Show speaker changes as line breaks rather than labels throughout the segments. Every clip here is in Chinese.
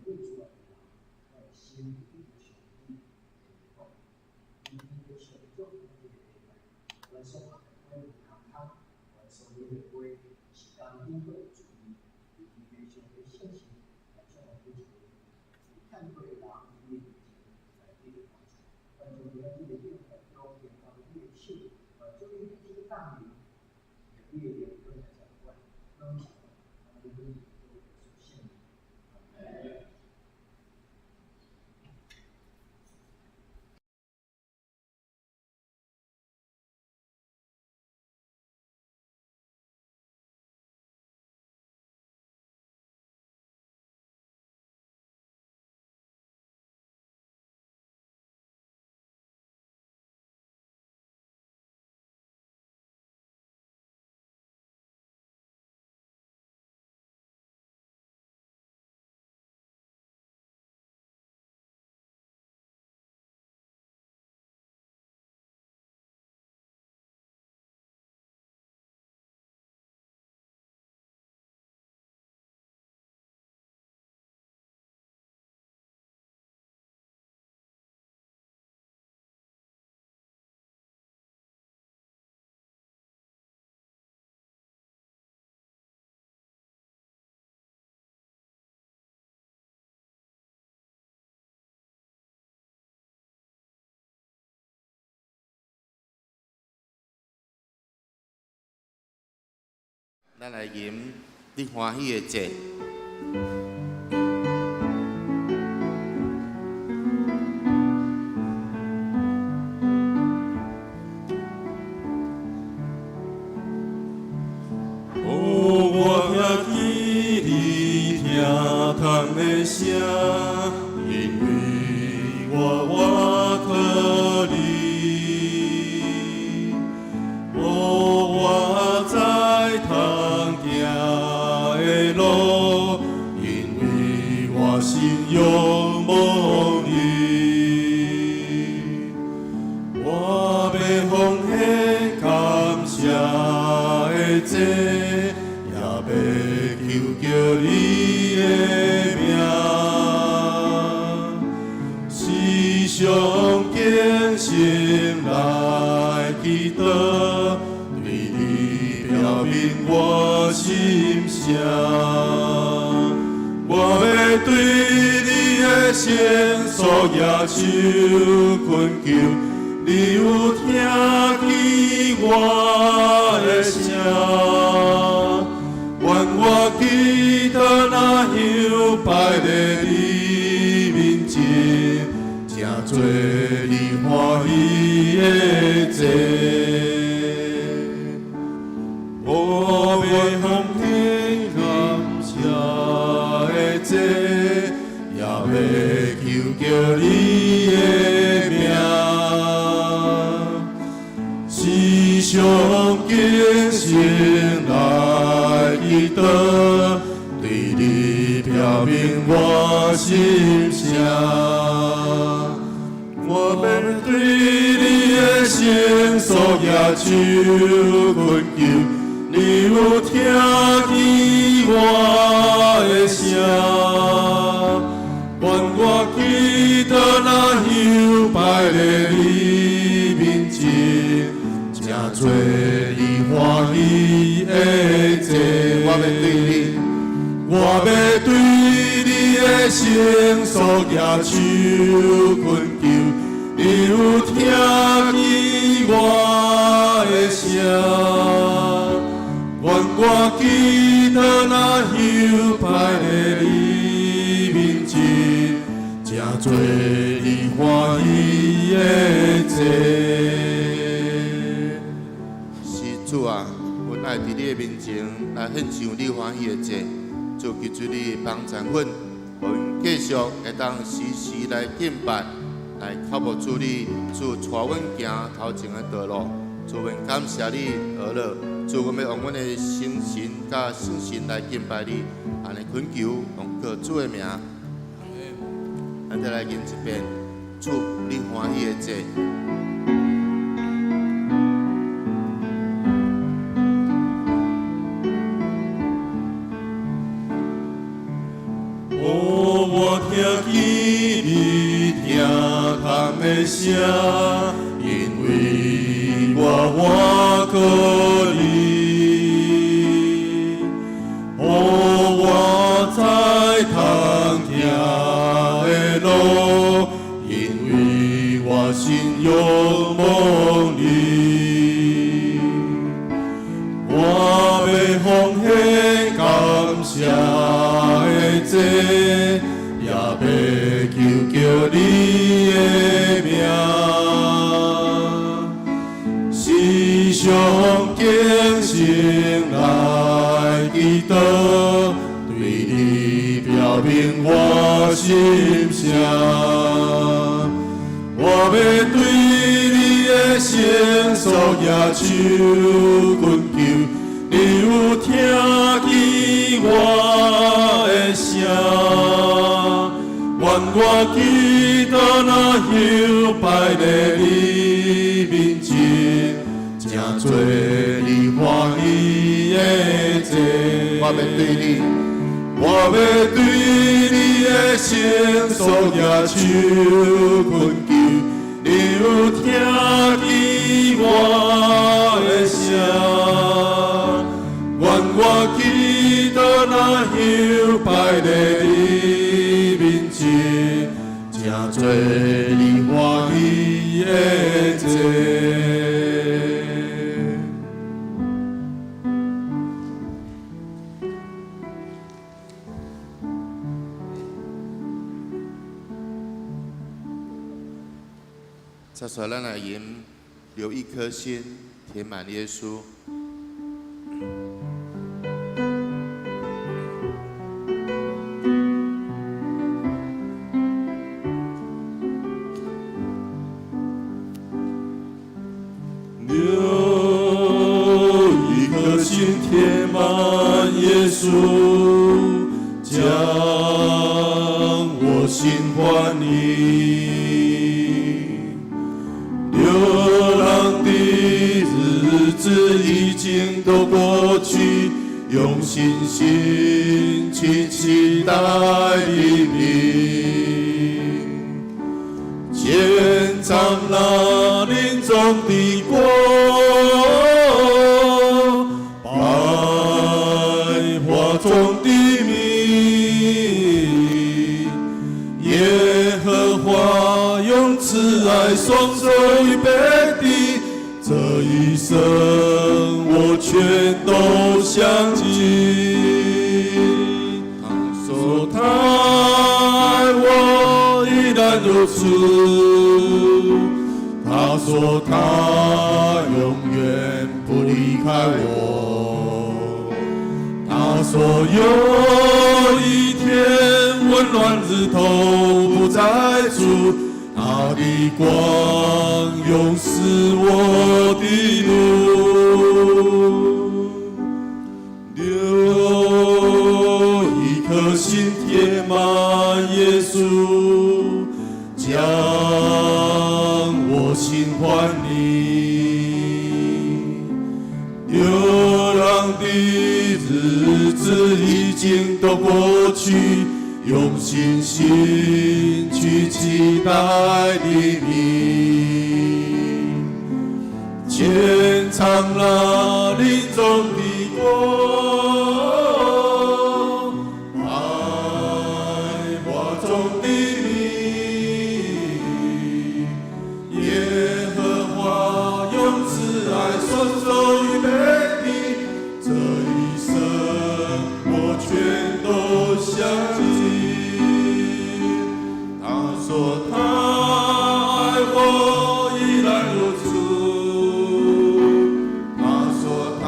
为主来讲，心里的兄弟，今天的选中的这个礼拜，我说话会康康，我说你的会是当因为主义，以及对上的信心，来做我们主义，看对人面前来对的帮助，就你要这个用的标点到乐器，就一个听大名，也列点跟来讲关，跟讲，我们会有所限制。
咱来吟你欢喜的节。
我听见你听窗的声，因为我靠你，我在通行的路，因为我心仰望你，我要奉献感谢的祭。求叫你的名，时常敬心来祈祷，对你表明我心声。我要对你的圣所野手恳求，你有听见我的声。愿我祈祷那香拜在你面前，正做你欢喜的祭。我要奉献感谢的祭，也要求叫你的名，时常敬心来祈祷，对你表明我心声。我要对你的圣所野手恳求，你有听见我的声。愿我祈祷那香拜在你面前，正做你欢喜的祭。我要对你的圣所野手恳求，你有听见我的声。愿我祈祷那香拜在你面前，正做你欢喜的祭。
是主啊，阮爱伫你的面前来献上你欢喜的祭。就求主你帮助阮，互阮继续会当时时来敬拜，来靠无主你，主带阮行头前的道路。主愿感谢你而乐，主阮要用阮的心神甲信心来敬拜你，安尼恳求用靠主的名。咱再来吟一遍，主你欢喜的祭。
我我听见你听谈的声，因为我换过你，我在通行的路，因为我心仰望你，我要奉献感谢的祭，也要求叫你的名，时常虔诚来祈祷，对你表明我心声。我要对你的圣所野手困求，你有听见我的声？愿我祈祷那休拜在你面前，正做你欢喜的祭。我要对你的圣所野手困求，你有听见我的声？愿我祈祷那休拜在你面前，正做你欢喜的祭。
再说，咱来言留一颗心，填满耶稣。
留一颗心，填满耶稣，将我心还你。流浪的日子已经都过去，用信心去期待黎明，建造那林中的国，百花中的名，耶和华用慈爱双手预备的，这一生我全都相信。他说他爱我依然如此，他说他永远不离开我，他说有一天温暖日头不再出，他的光永是我的路。留一颗心填满耶稣，将我心还你。流浪的日子已经都过去，用信心去期待黎明，建造那林中的国，百花中的名，耶和华用慈爱双手预备的，这一生我全都相信。他说他爱我依然如此，他说他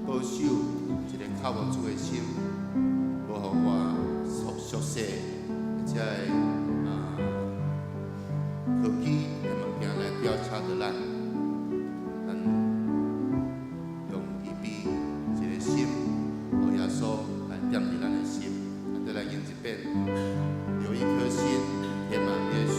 保守一个靠无主的心，无互我俗世而且科技的物件来吊车着咱，咱用预备一个心，互耶稣来点伫咱的心，再来用一遍，留一颗心填满耶稣。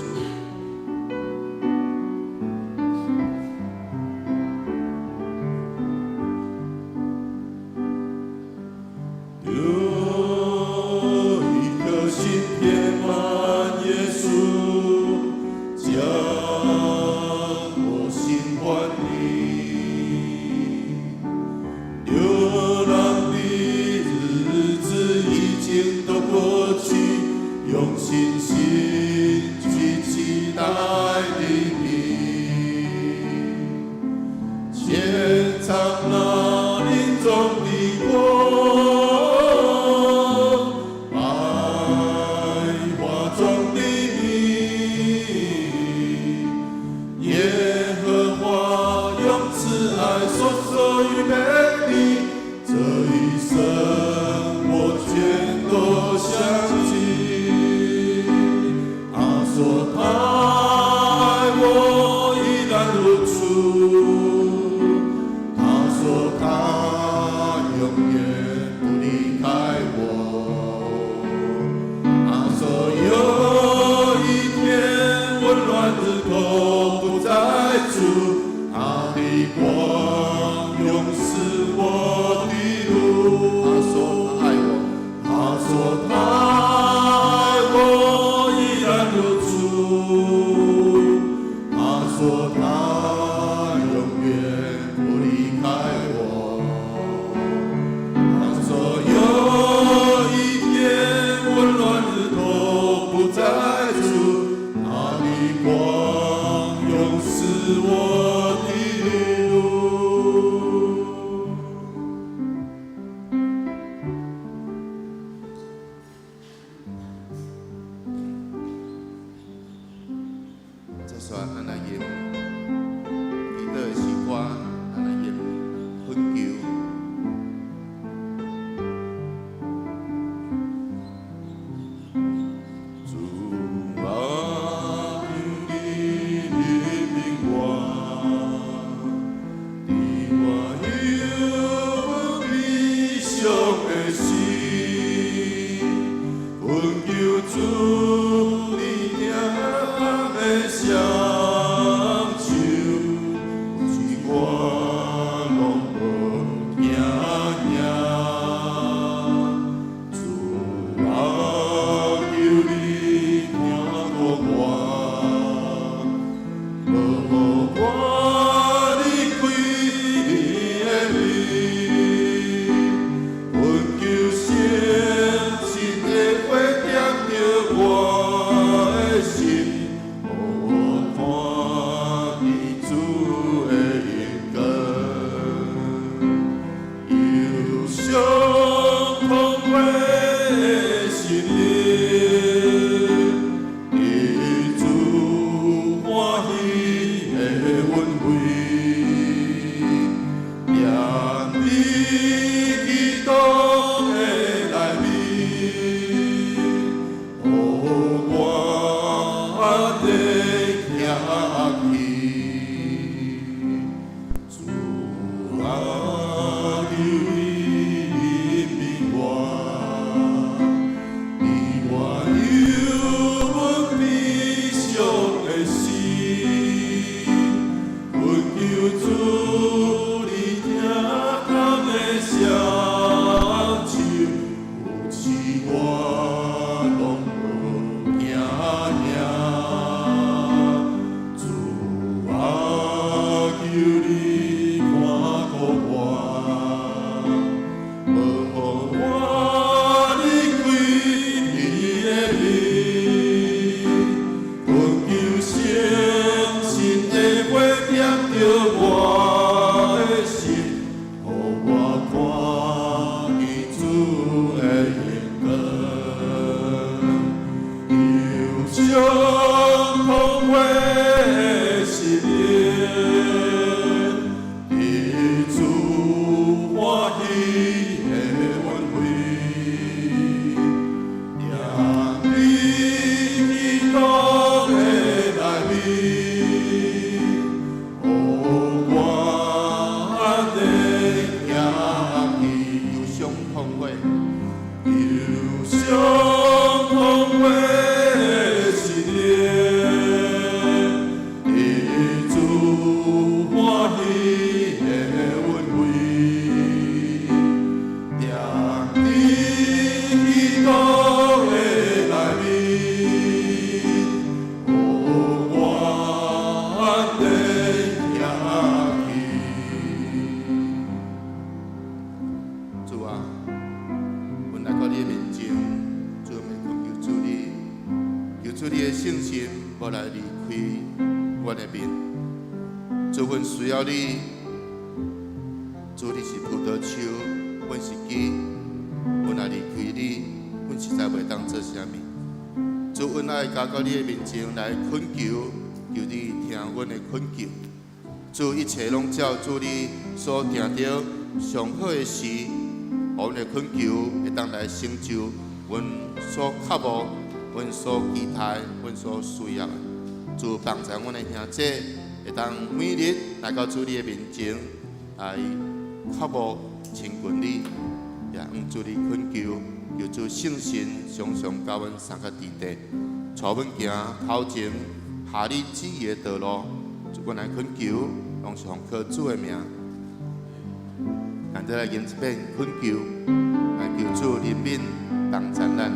心要来离开阮的面。主，阮需要你。主，你是葡萄树，阮是枝，阮若离开你，阮实在袂当做啥物。主，阮爱交到你的面前来恳求，求你听阮的恳求。主，一切拢照主你所定着上好的事，互阮的恳求会当来成就阮所渴慕、阮所期待、阮所需要的。主，帮助阮的兄弟会当每日来到主你的面前来渴慕亲近你，也向主你恳求，求主圣神常常教阮三个地地，带阮行头前下你旨意的道路。主，阮来恳求，拢是奉靠主的名。咱再来言一遍恳求，来求主怜悯帮助咱。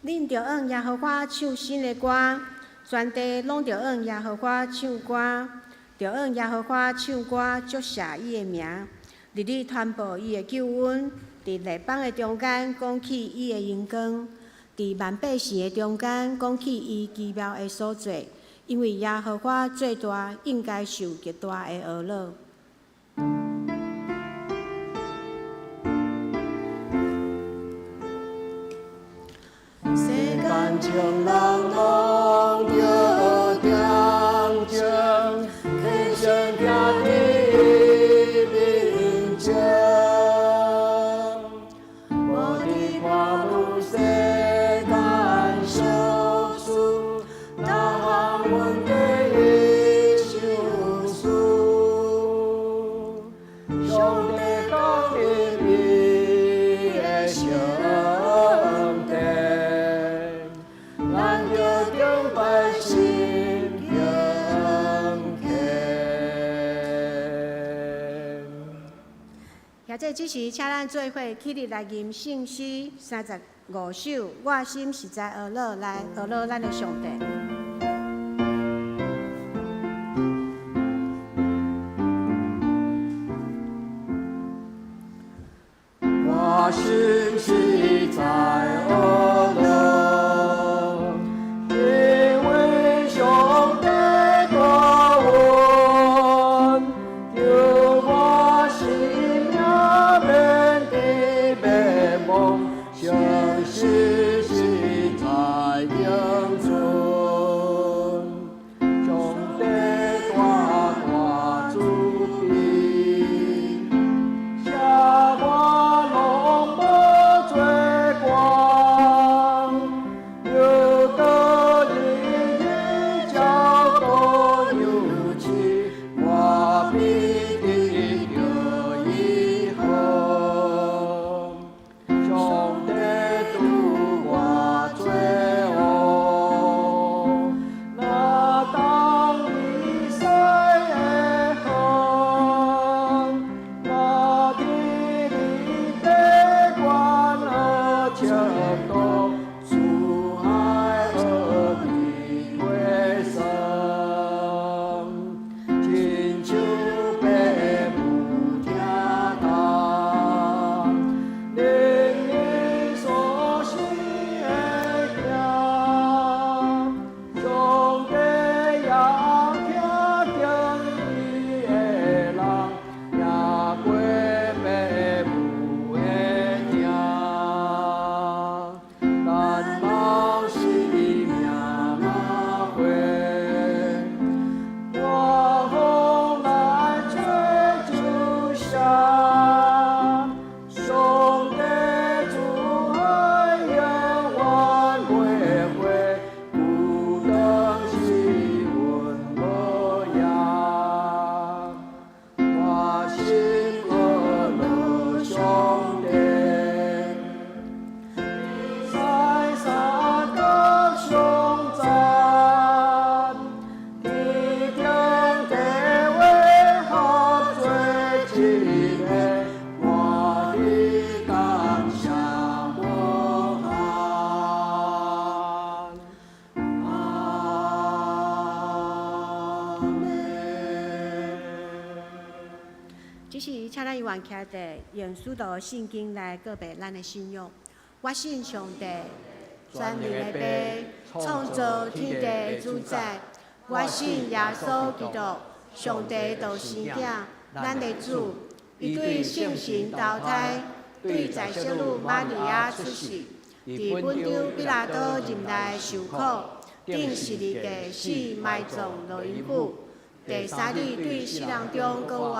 恁着按耶和华唱新的歌，全地拢着按耶和华唱歌，着按耶和华唱歌，祝谢伊的名。日日传播伊的救恩，伫列邦的中间讲起伊的荣光，伫万百姓的中间讲起伊奇妙的所做。因为耶和华最大，应该受极大的娱乐。
世间情人拢着定情，起身行伫面前，无伫看有世间小事，哪项问题伊想事？上帝讲因伊的圣地。
这只是请咱做伙起立来吟圣诗35首，我心实在娱乐，来娱乐咱的上帝。
我心实在娱乐，因为上帝大恩，叫我心也免地灭亡，相信实在永存。上帝大大慈悲，写我拢无做光，又到日日照顾有情，我必定着以后。上帝拄我做恶，哪当以西的风，哪地里的关和情多，出海和平为生，亲像父母听讲，令伊所喜的行，上帝也听听伊的人，也过父母的听，但望是命马回。我风来吹就下，上帝主海永远袂回，不等是阮无恙。我心乐乐上帝，在三角上赞，天顶地位合做一个，我的感谢无限。阿门。
只是请咱永远徛在用许多圣经来告白咱的信仰。我信上帝，全能的爸，创造天地的主宰。我信耶稣基督，上帝道生囝，咱的主，伊对圣神投胎，对在小女玛利亚出世，伫本丢比拉多任内受苦，顶十字架死埋葬落阴府，第三日对死人中搁活，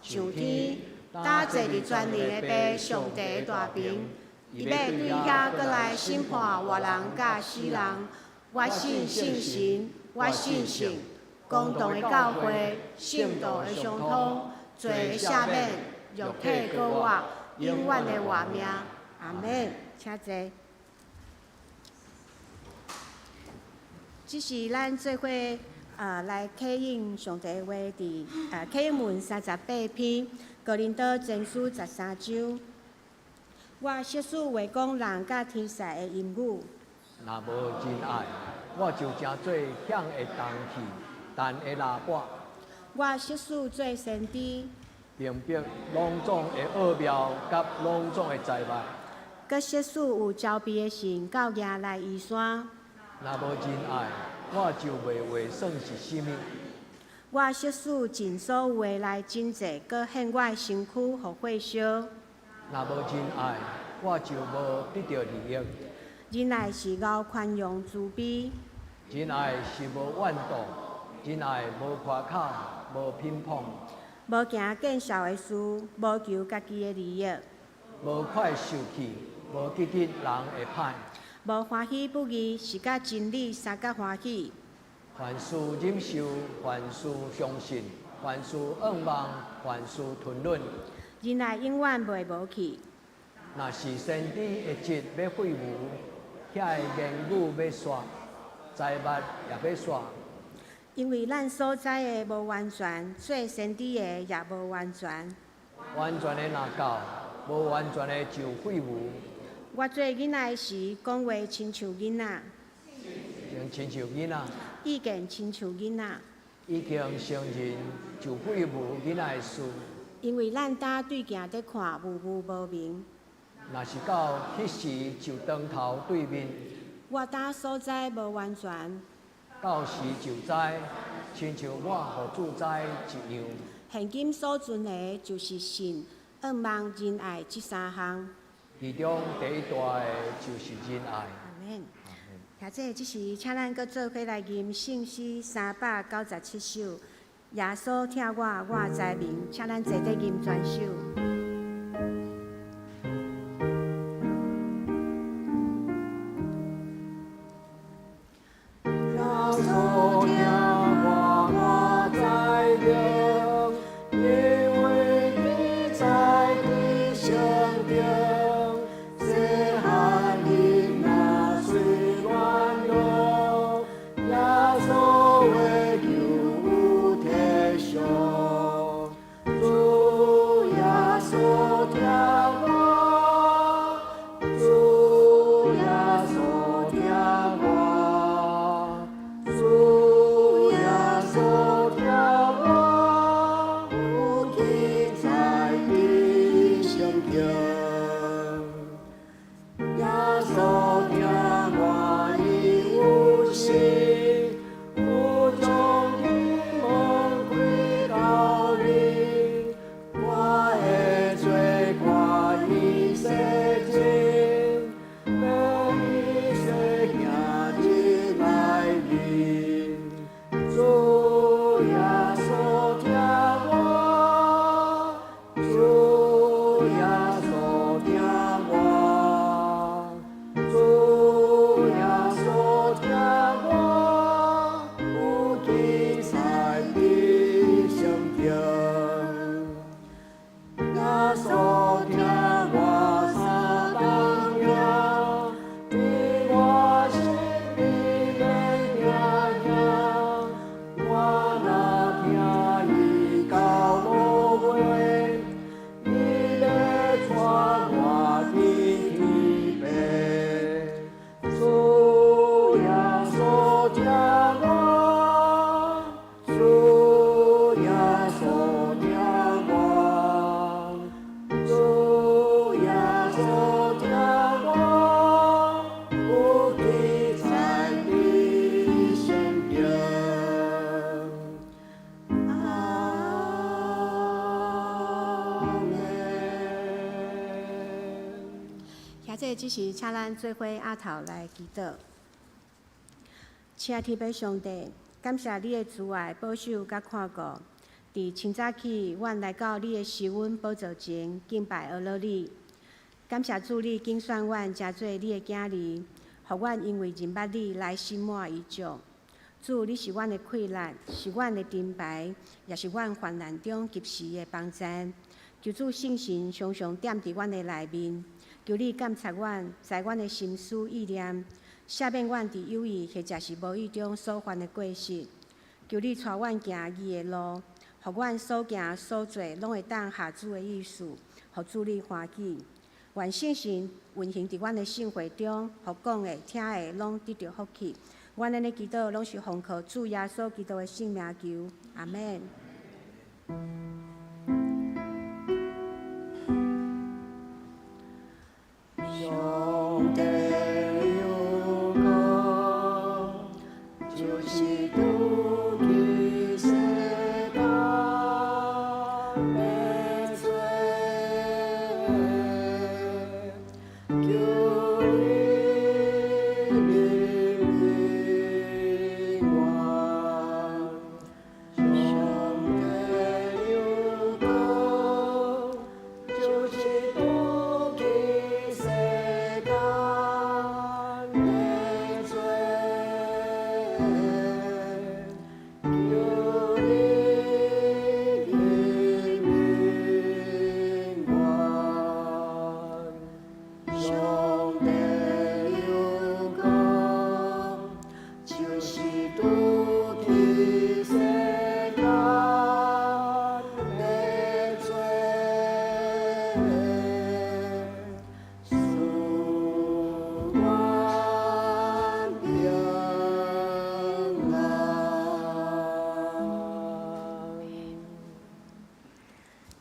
上天，搭坐伫全能的爸上帝的大屏。伊要对遐搁来审判活人甲死人。我信圣神，我信圣，公道的教会，圣道的相通，罪的赦免，肉体搁活，永远的活命。阿门。请坐。这是咱做伙来启应上帝的话伫启应文38篇，哥林多前书13章。我习书话讲人甲天使的言语，
若无真爱，我就真做响的铜器，但会拉破。
我习书做先知，
明白隆重的奥妙甲隆重的财物。
佮摄取有招庇的神到夜来移山。
若无真爱，我就袂话算是什么。
我摄取尽所有的来真济，佮献我的身躯互火烧。
若无真爱，我就无得到利益。
仁爱是高宽容慈悲，
真爱是无怨妒，真爱无夸口，无偏颇，
无行见笑的事，无求家己的利益，
无快受气，无激人会歹。
无欢喜不义，是甲真理相甲欢喜。
凡事忍受，凡事相信，凡事仰望，凡事吞忍。
仁爱永远袂无去。
若是先知一节要废物，遐个言语要煞，财物也要煞。
因为咱所知的无完全，做先知的也无完全。
完全的若到，无完全的就废物。
我做囡仔的时，讲话亲像囡仔，
亲像囡仔，
意见亲像囡仔。
已经承认就废物囡仔的事。
因为咱搭对镜在看，雾雾无明。
若是到迄时就当头对面，
我搭所在无完全，
到时就知，亲像我互主知一样。
现今所存的，就是信、仰望、仁爱这三项。
其中第一大的就是仁爱。
阿免。或者即时，请咱搁做伙来吟圣诗397首。耶稣听我知明，请咱坐底吟全首。即时，请咱做伙压头来祈祷。请天父上帝，感谢你的慈爱、保守甲看顾。伫清早起，阮来到你的施恩宝座前敬拜阿罗你。感谢主，你拣选阮成做你的囝儿，互阮因为认捌你来心满意足。主，你是阮的快乐，是阮的盾牌，也是阮患难中及时的帮衬。求主圣神常常踮伫阮的内面。求你监察阮，知阮的心思意念，赦免阮伫有意或者是无意中所犯的过失。求你带阮行义的路，互阮所行所做拢会当下主的意思，互主你欢喜。愿圣神运行伫阮的生活中，互讲的、听的拢得到福气。阮安尼祈祷，拢是奉靠主耶稣基督的圣名求，阿免。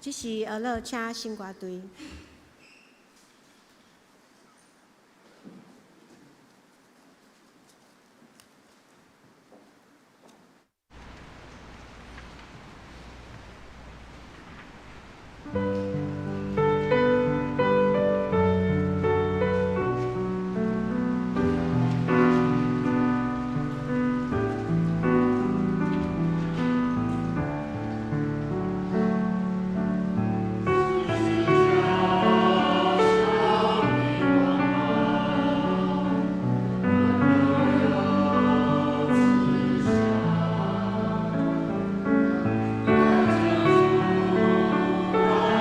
这是俄勒请新歌队。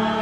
我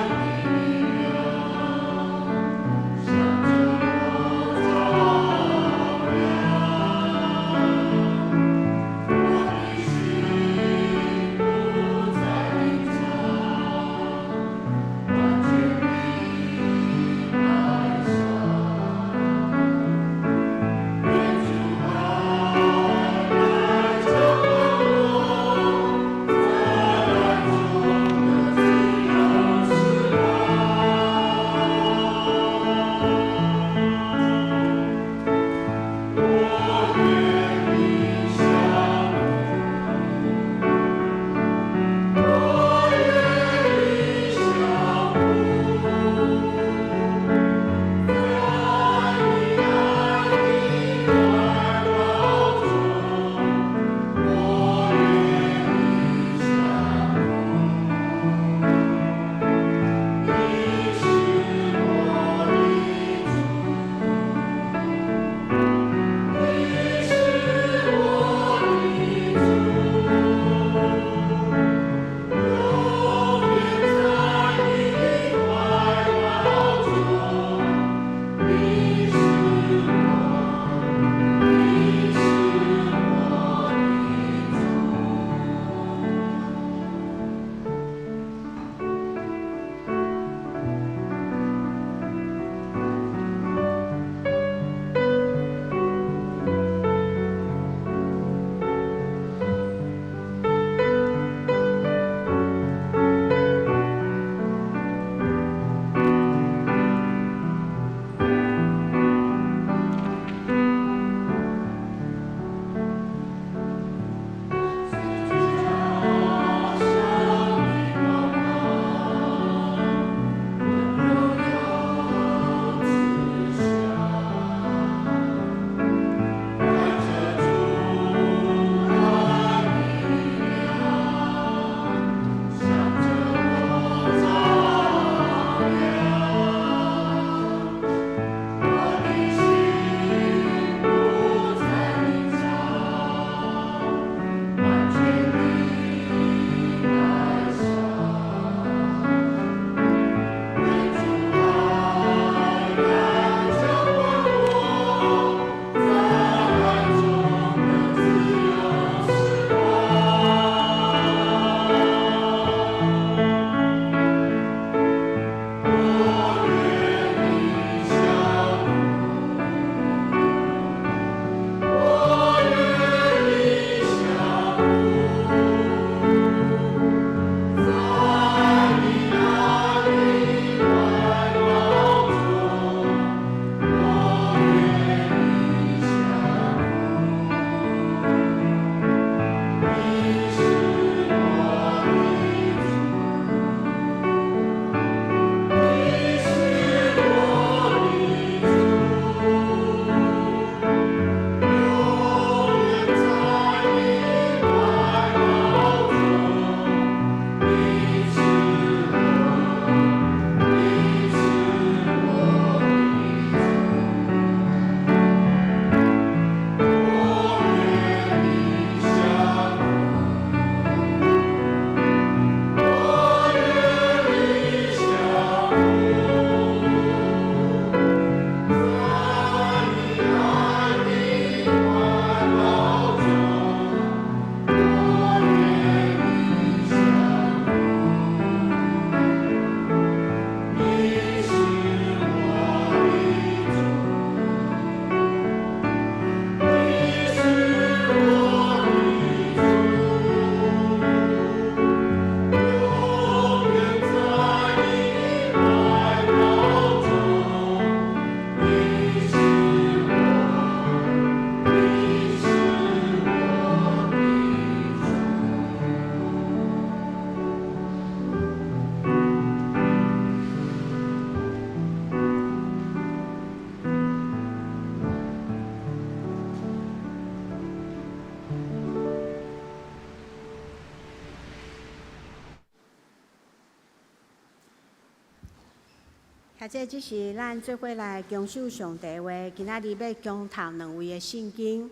或者只是咱做伙来恭守上帝话，今仔日要共读2位的圣经。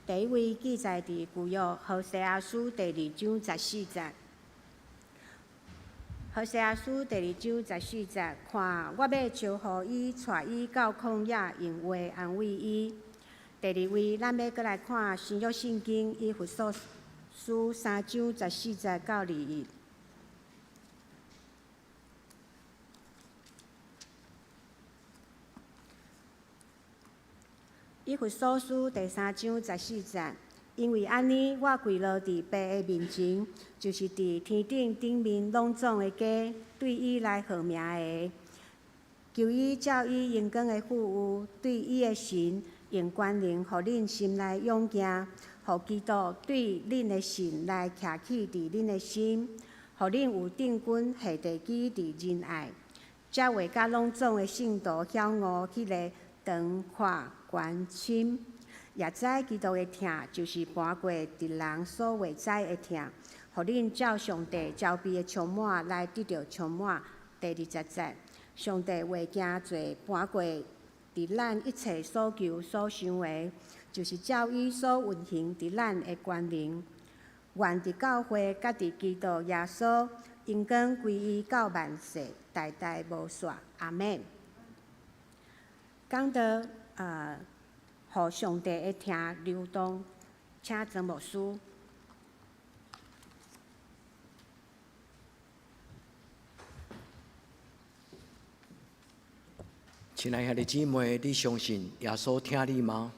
第一位记载伫旧约何西阿书第2章14节。何西阿书第2章14节，看我要招呼伊，带伊到旷野，用话安慰伊。第二位，咱要搁来看新约圣经以弗所书3章14节到21。以弗所书第3章14节，因为安尼，我跪落伫爸的面前，就是伫天顶面拢总的家，对伊来号名的，求伊照伊荣光的富有，对伊的神用权能，互恁心内勇敬，互基督对恁的神来徛起伫恁的心，互恁有定君下地基伫仁爱，才会甲拢总的圣徒晓悟迄个长阔悬深，也知基督的疼就是搬过敌人所未知的疼，互恁照上帝招庇的充满来得到充满。第20节，上帝话惊罪搬过伫咱一切所求所想的，就是照伊所运行伫咱的权能，愿伫教会甲伫基督耶稣，荣光归伊到万世，代代无煞。阿门。讲到互上帝的疼流动，请曾牧师。
亲爱的姊妹，你相信耶稣听你吗？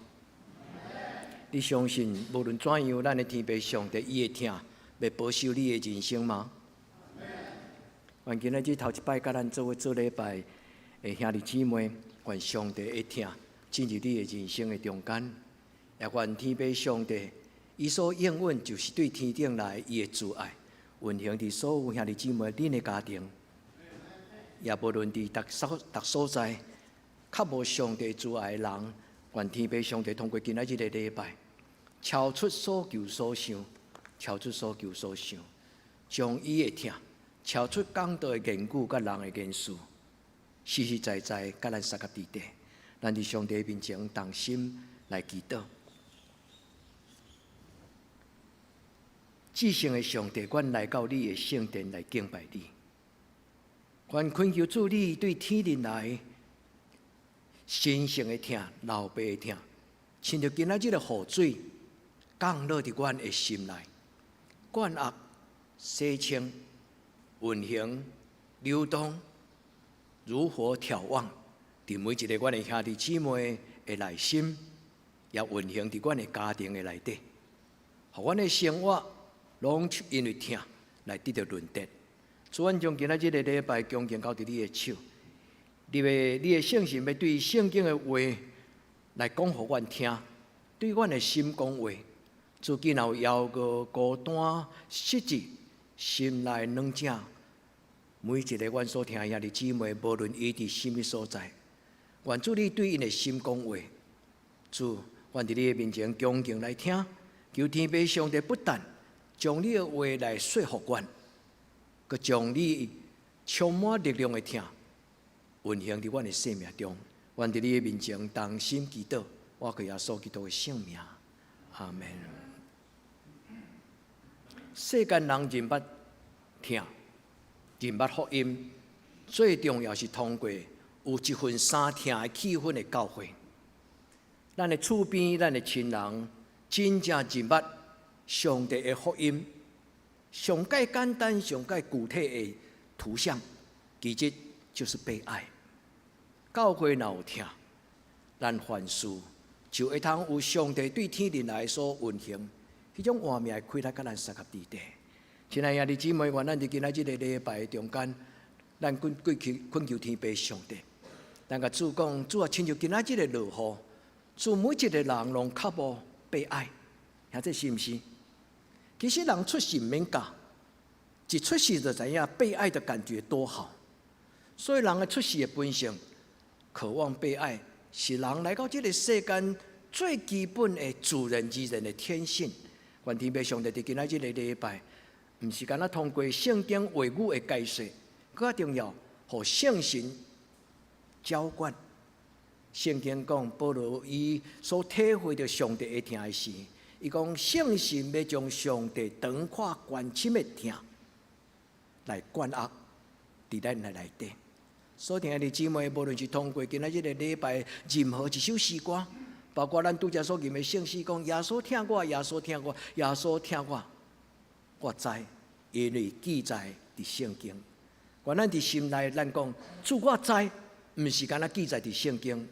你相信无论怎样，咱的天父上帝伊会听，要保守你的人生吗？愿今仔日头一摆甲咱做伙做礼拜的兄弟姊妹，愿上帝会听进入你的人生的中间，也愿天父上帝伊所应允，就是对天顶来伊的慈爱，运行伫所有兄弟姊妹恁的家庭，也无论伫逐所在。较无上帝慈爱的人，愿天父上帝通过今仔日的礼拜，超出所求所想，超出所求所想，将伊的听，超出讲道的言语甲人的言辞，实实在在甲咱三甲伫地，咱伫上帝面前同心来祈祷。至圣的上帝，阮来到你的圣殿来敬拜你，愿恳求主你对天人来。神圣的疼，老爸的疼，亲着今仔日的雨水降落伫阮的心内，灌压、洗清、运行、流动，如火眺望，伫每一个阮的兄弟姊妹的内心，也运行伫阮的家庭的内底，互阮的生活拢因为疼来得到润泽。主，阮将今仔日的礼拜恭敬交伫你的手。你的圣神要对圣经的话来讲，互阮听，对阮的心讲话。主，既然有遥过孤单、失志、心内软正，每一个阮所听的兄弟姊妹，无论伊伫甚物所在，愿主你对因的心讲话。主，愿伫你的面前恭敬来听，求天父上帝不但将你的话来说服阮，佮将你充满力量的听。运行伫阮的生命中，愿伫你的面前同心祈祷，我靠耶稣基督的圣名，阿门。世间人认捌听，认捌福音，最重要是通过有一份相听的气氛的教会。咱的厝边，咱的亲人，真正认捌上帝的福音，上介简单、上介具体的图像，其实就是被爱。教会若有听，咱凡事就会通有上帝对天人来所运行，迄种画面会开来，甲咱三合伫地。亲爱兄弟姊妹，愿咱伫今仔日的礼拜中间，咱恳求天父上帝，咱甲主讲，主啊，亲像今仔日的落雨，主每一个人拢较无被爱，兄弟是毋是？其实人出世毋免教，一出世就知影被爱的感觉多好。所以人的出世的本性，渴望被爱，是人来到这个世间最基本的自然而然的天性。愿天父上帝伫今仔日的礼拜，毋是干那通过圣经话语的解说，更重要，互圣神浇灌。圣经讲，保罗伊所体会到上帝的疼的时，伊讲圣神要将上帝长阔关心的疼来灌压伫咱的内底。所听的姊妹，无论是通过今仔日的礼拜，任何一首诗歌，包括咱拄则所念的圣诗，讲耶稣听我，耶稣听我，耶稣听我，我知，因为记载伫圣经。原咱伫心内，咱讲，主我知，毋是干那记载伫圣经。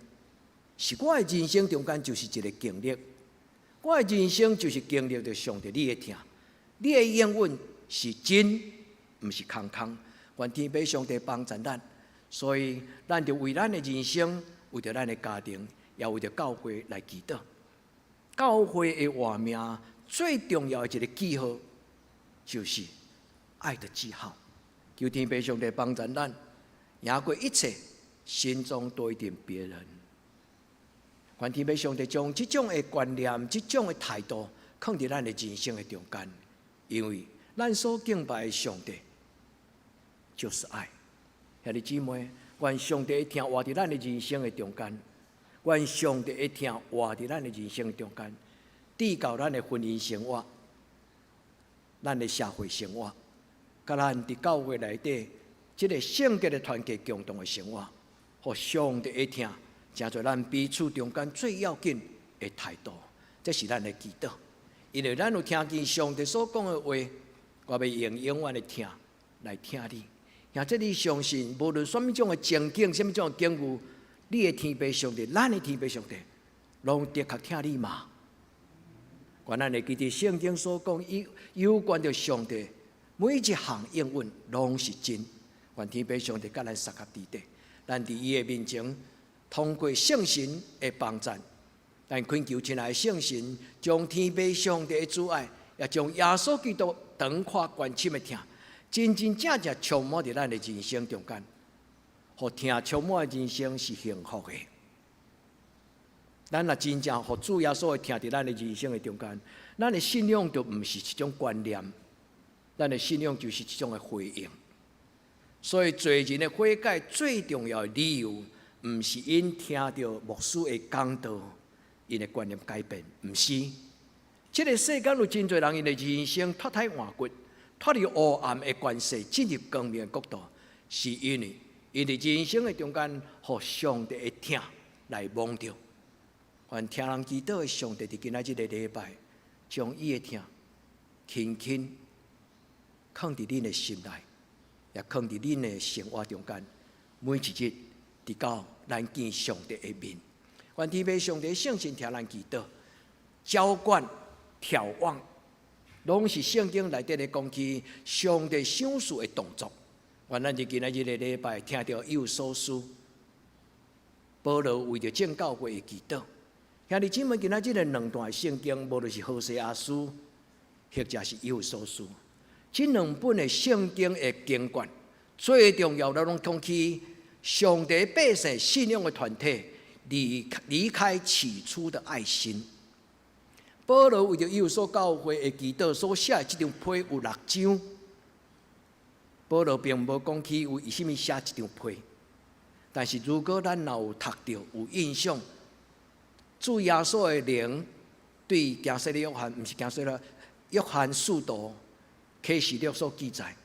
是我的人生中间就是一个经历，我的人生就是经历着上帝你的疼，你的应允是真，毋是空空。愿天父上帝帮助咱，所以咱就为咱的人生，为着咱的家庭，也为着教会来祈祷。教会的活命最重要的一个记号，就是爱的记号。求天父上帝帮助咱，赢过一切，心中多一点别人。愿天父上帝将这种的观念、这种的态度放伫咱的人生的中间，因为咱所敬拜的上帝就是爱。兄弟姊妹，愿上帝的疼活伫咱的人生的中间，愿上帝的疼活伫咱的人生的中间，缔造咱的婚姻生活、咱的社会生活，甲咱伫教会内底这个圣洁的团结共同的生活，互上帝的疼。成做咱彼此中间最要紧的态度，这是咱的祈祷。因为咱有听见上帝所讲的话，我要用永远的听来听你。或者你相信，无论什么种的情景、什么种的境遇，你的天父上帝、咱的天父上帝，拢的确听你嘛。原咱会记得圣经所讲，有关着上帝每一项应允，拢是真。愿天父上帝甲咱三合伫底，咱伫伊的面前。通过圣神的帮助，但恳求亲爱的圣神，将天父上帝的主爱，也将耶稣基督长阔关心的疼，真真正正充满在咱的人生中间，互疼充满的人生是幸福的。咱若真正互主耶稣的疼在咱的人生的中间，咱的信仰就毋是一种观念，咱的信仰就是一种的回应。所以，罪人的悔改最重要的理由。毋是因听到牧师的讲道，因的观念改变，毋是。这个世间有真侪人因的人生脱胎换骨，脱离黑暗的关系，进入光明的国度，是因为因的人生的中间，互上帝的疼来蒙着。愿听人祈祷的上帝伫今仔日的礼拜，将伊的疼轻轻放伫恁的心内，也放伫恁的生活中间，每一日。直到咱见上帝的面，愿天父上帝圣神听咱祈祷，浇灌、眺望，拢是圣经内底的讲起上帝赏赐的动作。愿咱伫今仔日的礼拜听到有所书，保罗为着正教会的祈祷。兄弟姊妹，今仔日的两段圣经，无论是何西阿书，或者是有所书，这两本的圣经的经卷，最重要的拢讲起。上帝百姓信仰的团体离开起初的爱心。保罗为着有所教会的祈祷所写的这张批有6章。保罗并无讲起为什么写这张批，但是如果咱若有读到有印象，主耶稣的灵对加西利约翰，不是加西利约翰使徒启示录所记载，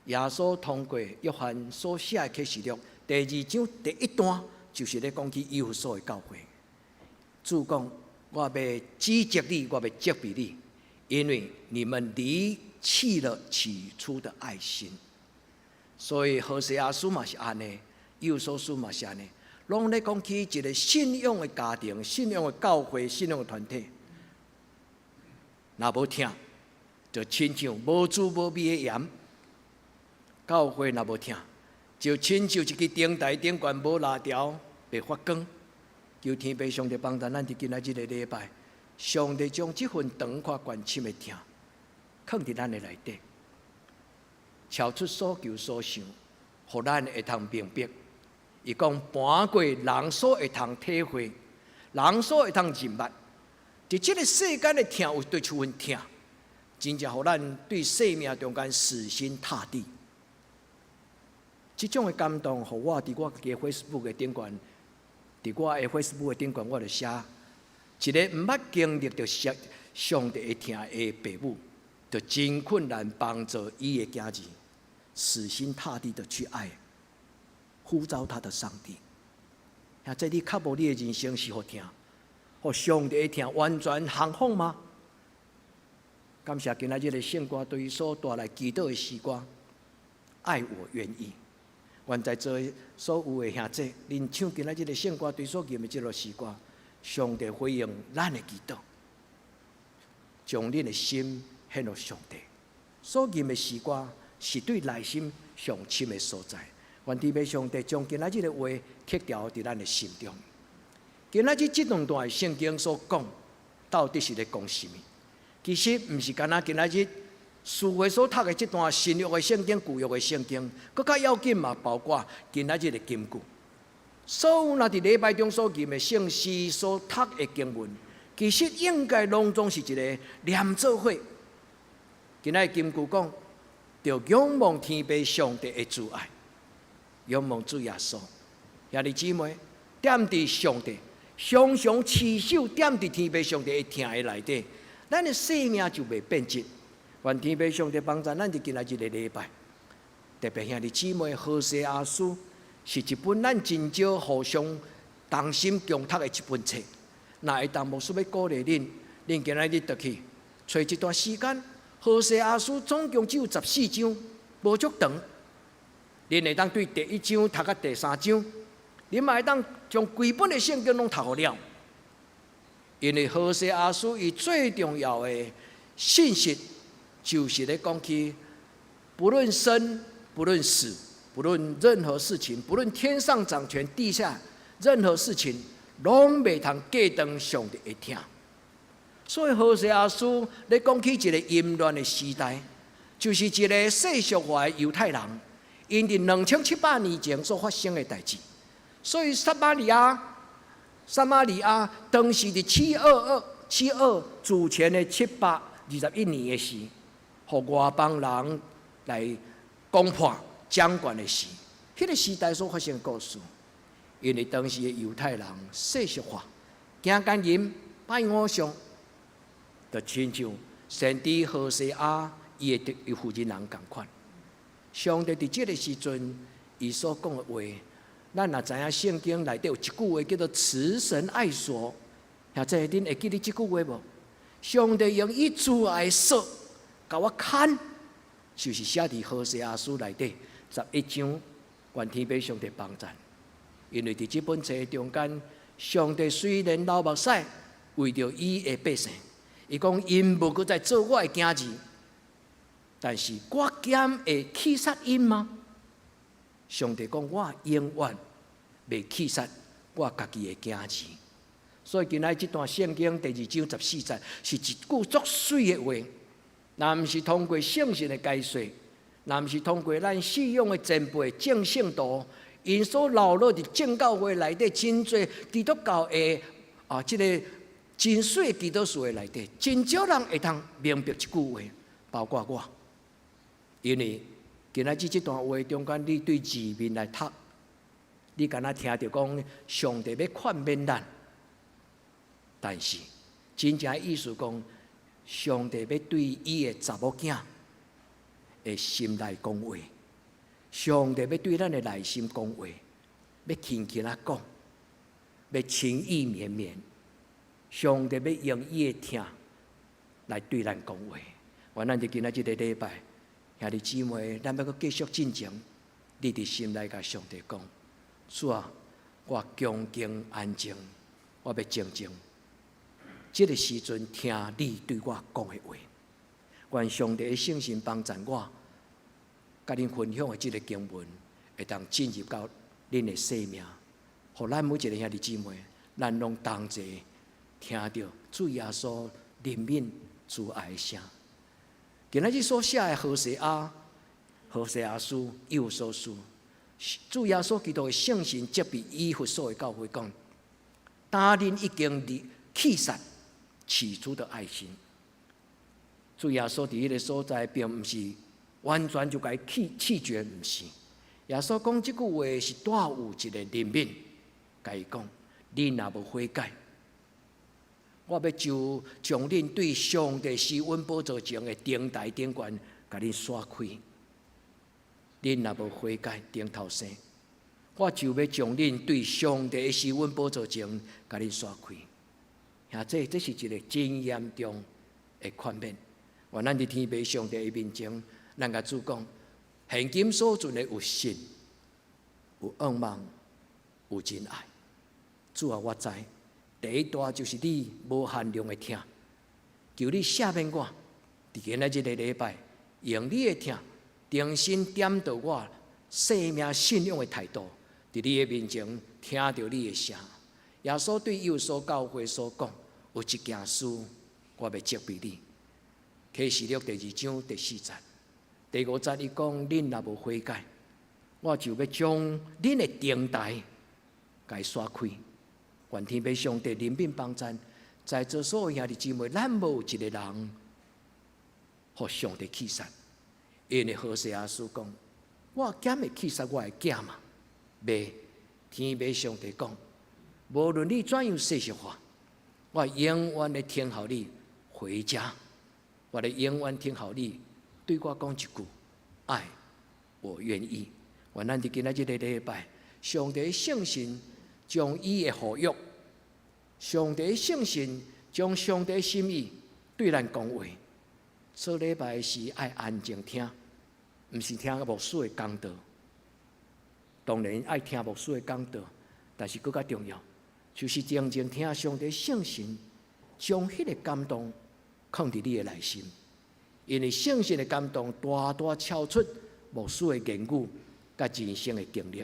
耶稣通过约翰所写的启示录。第2章第1段就是咧讲起以弗所的教会。主讲：我要指责你，我要责备你，因为你们离弃了起初的爱心。所以何西阿书嘛是安尼，以弗所书嘛是安尼，拢咧讲起一个信仰的家庭、信仰的教会、信仰的团体。若无听，就亲像无滋无味的盐。教会若无听。就亲像一支灯台顶悬无蜡条，袂发光。求天父上帝帮助咱伫今仔日的礼拜，上帝将这份长阔关心的疼，放伫咱的内底，超出所求所想，互咱会通明白。伊讲盘过人所会通体会，人所会通认捌，伫这个世间的疼有对处份疼，真正互咱对生命中间死心塌地。这种的感动，互我伫我家己的 Facebook 的顶悬，伫我的 Facebook 的顶悬，我就写一个毋捌经历着上帝的疼的父母，就真困难帮助伊的家人，死心塌地的去爱，呼召他的上帝。那这你确无你的人生是互疼，互上帝的疼完全降服吗？感谢今仔日的圣歌对所带来祈祷的诗歌，爱我愿意。愿在座所有的兄弟，恁唱今仔日的圣歌对所吟的这落诗歌，上帝回应咱的祈祷，将恁的心献给上帝。所吟的诗歌是对内心上深的所在。愿天父上帝将今仔日的话刻条伫咱的心中。今仔日这两段圣经所讲，到底是咧讲什么？其实毋是干那今仔日思维所读的这段新约的圣经、旧约的圣经，更较要紧嘛，包括今仔日的金句。所有那伫礼拜中所念的圣诗所读的经文，其实应该拢总是一个连做伙。今仔金句讲，着仰望天父上帝的慈爱，仰望主耶稣。兄弟姊妹，踮伫上帝，常常持守踮伫天父上帝的疼的内底。咱的生命就袂变质。愿天父上帝帮助咱伫今仔日的礼拜，特别兄弟姊妹，何西阿书是一本咱真少互相同心共读的一本册。那会当牧师要鼓励恁今仔日就去找一段时间。何西阿书总共只有14章，无足长。恁会当对第1章读到第3章，恁嘛会当将规本的圣经拢读好了。因为何西阿书伊最重要的信息，就是咧讲起，不论生不论死，不论任何事情，不论天上掌权地下任何事情，拢袂通过当上帝的疼。所以何西阿书咧讲起一个淫乱的时代，就是一个世俗化的犹太人，因伫2700年前所发生的代志。所以撒玛利亚当时伫722主前的721年的时，互外邦人来攻破掌权的时，迄个时代所发生的故事。因为当时的犹太人世俗化，行奸淫、拜偶像，就亲像先知何西阿伊的妇人人同款。上帝伫这个时阵，伊所讲的话。咱若知影圣经内底有一句话叫做"慈神爱所"，现在恁会记得这句话无？上帝用伊慈爱的手甲我看，就是写伫何西阿书内底11章，愿天父上帝帮助。因为伫这本册中间，上帝虽然流目屎为着伊的百姓，伊讲因无搁再做我的囝儿，但是我减会气杀因吗？上帝讲我永远袂气杀我家己的囝儿。所以今仔这段圣经第2章14节是一句足水的话，若毋是通过圣神的解说，若毋是通过咱信仰的前辈正圣徒，因所流露伫正教会内底真侪基督教的这个真水的基督徒的内底，真少人会通明白这句话，包括我，因为今仔这段话中间，你对字面来读，你敢若听到讲上帝要劝勉咱，但是真正意思讲，上帝要对伊的查某囝的心内讲话，上帝要对咱的内心讲话，要轻轻啊讲，要情意绵绵，上帝要用伊的疼来对咱讲话。愿咱就今仔这个礼拜。兄弟姊妹，咱要阁继续进前，你伫心内甲上帝讲：主啊，我恭敬安静，我要静静。这个时阵听你对我讲的话，愿上帝的圣神帮助我，甲恁分享的这个经文，会当进入到恁的生命，互咱每一个兄弟姊妹，咱拢同齐听到主耶稣怜悯慈爱的声。今仔日所写的何西阿书、以弗所书，主耶稣基督的圣神接被以弗所的教会讲，但恁已经弃杀起初的爱心。主耶稣伫迄个所在，并毋是完全就该弃绝，毋是，耶稣讲这句话是带有一个怜悯，甲伊讲：恁若无悔改，我要就将恁对上帝施恩宝座前的灯台顶悬，甲恁刷开。恁若无悔改，顶头生，我就要将恁对上帝的施恩宝座前，甲恁刷开。兄这是一个真严重的劝勉。愿咱伫天父上帝的面前，咱甲主讲：现今所存的有信、有仰望、有真爱。主啊，我知第一大就是你无限量的疼，求你赦免我，伫今仔日个礼拜，用你的疼，重新点导我生命信仰的态度，伫你的面前听到你的声。耶稣对幼所教会所讲，有一件事我要责备你。启示录第2章第4节、第5节，伊讲：恁若无悔改，我就要将恁的灯台甲伊刷开。愿天父上帝怜悯帮赞，在座所有兄弟姊妹，咱无一个人互上帝弃杀，因为何西阿书讲：我减会弃杀我的囝嘛？袂，天父上帝讲：无论你怎样世俗化，我永远的听候你回家。我的永远听候你对我讲一句：爱，我愿意。愿咱伫今仔日的礼拜，上帝的圣神将伊的护约，上帝的圣神将上帝的心意对咱讲话。做礼拜是爱安静听，毋是听牧师的讲道。当然爱听牧师的讲道，但是更加重要，就是静静听上帝的圣神将迄个感动放伫你的内心，因为圣神的感动大大超出牧师的言语甲人生的经历。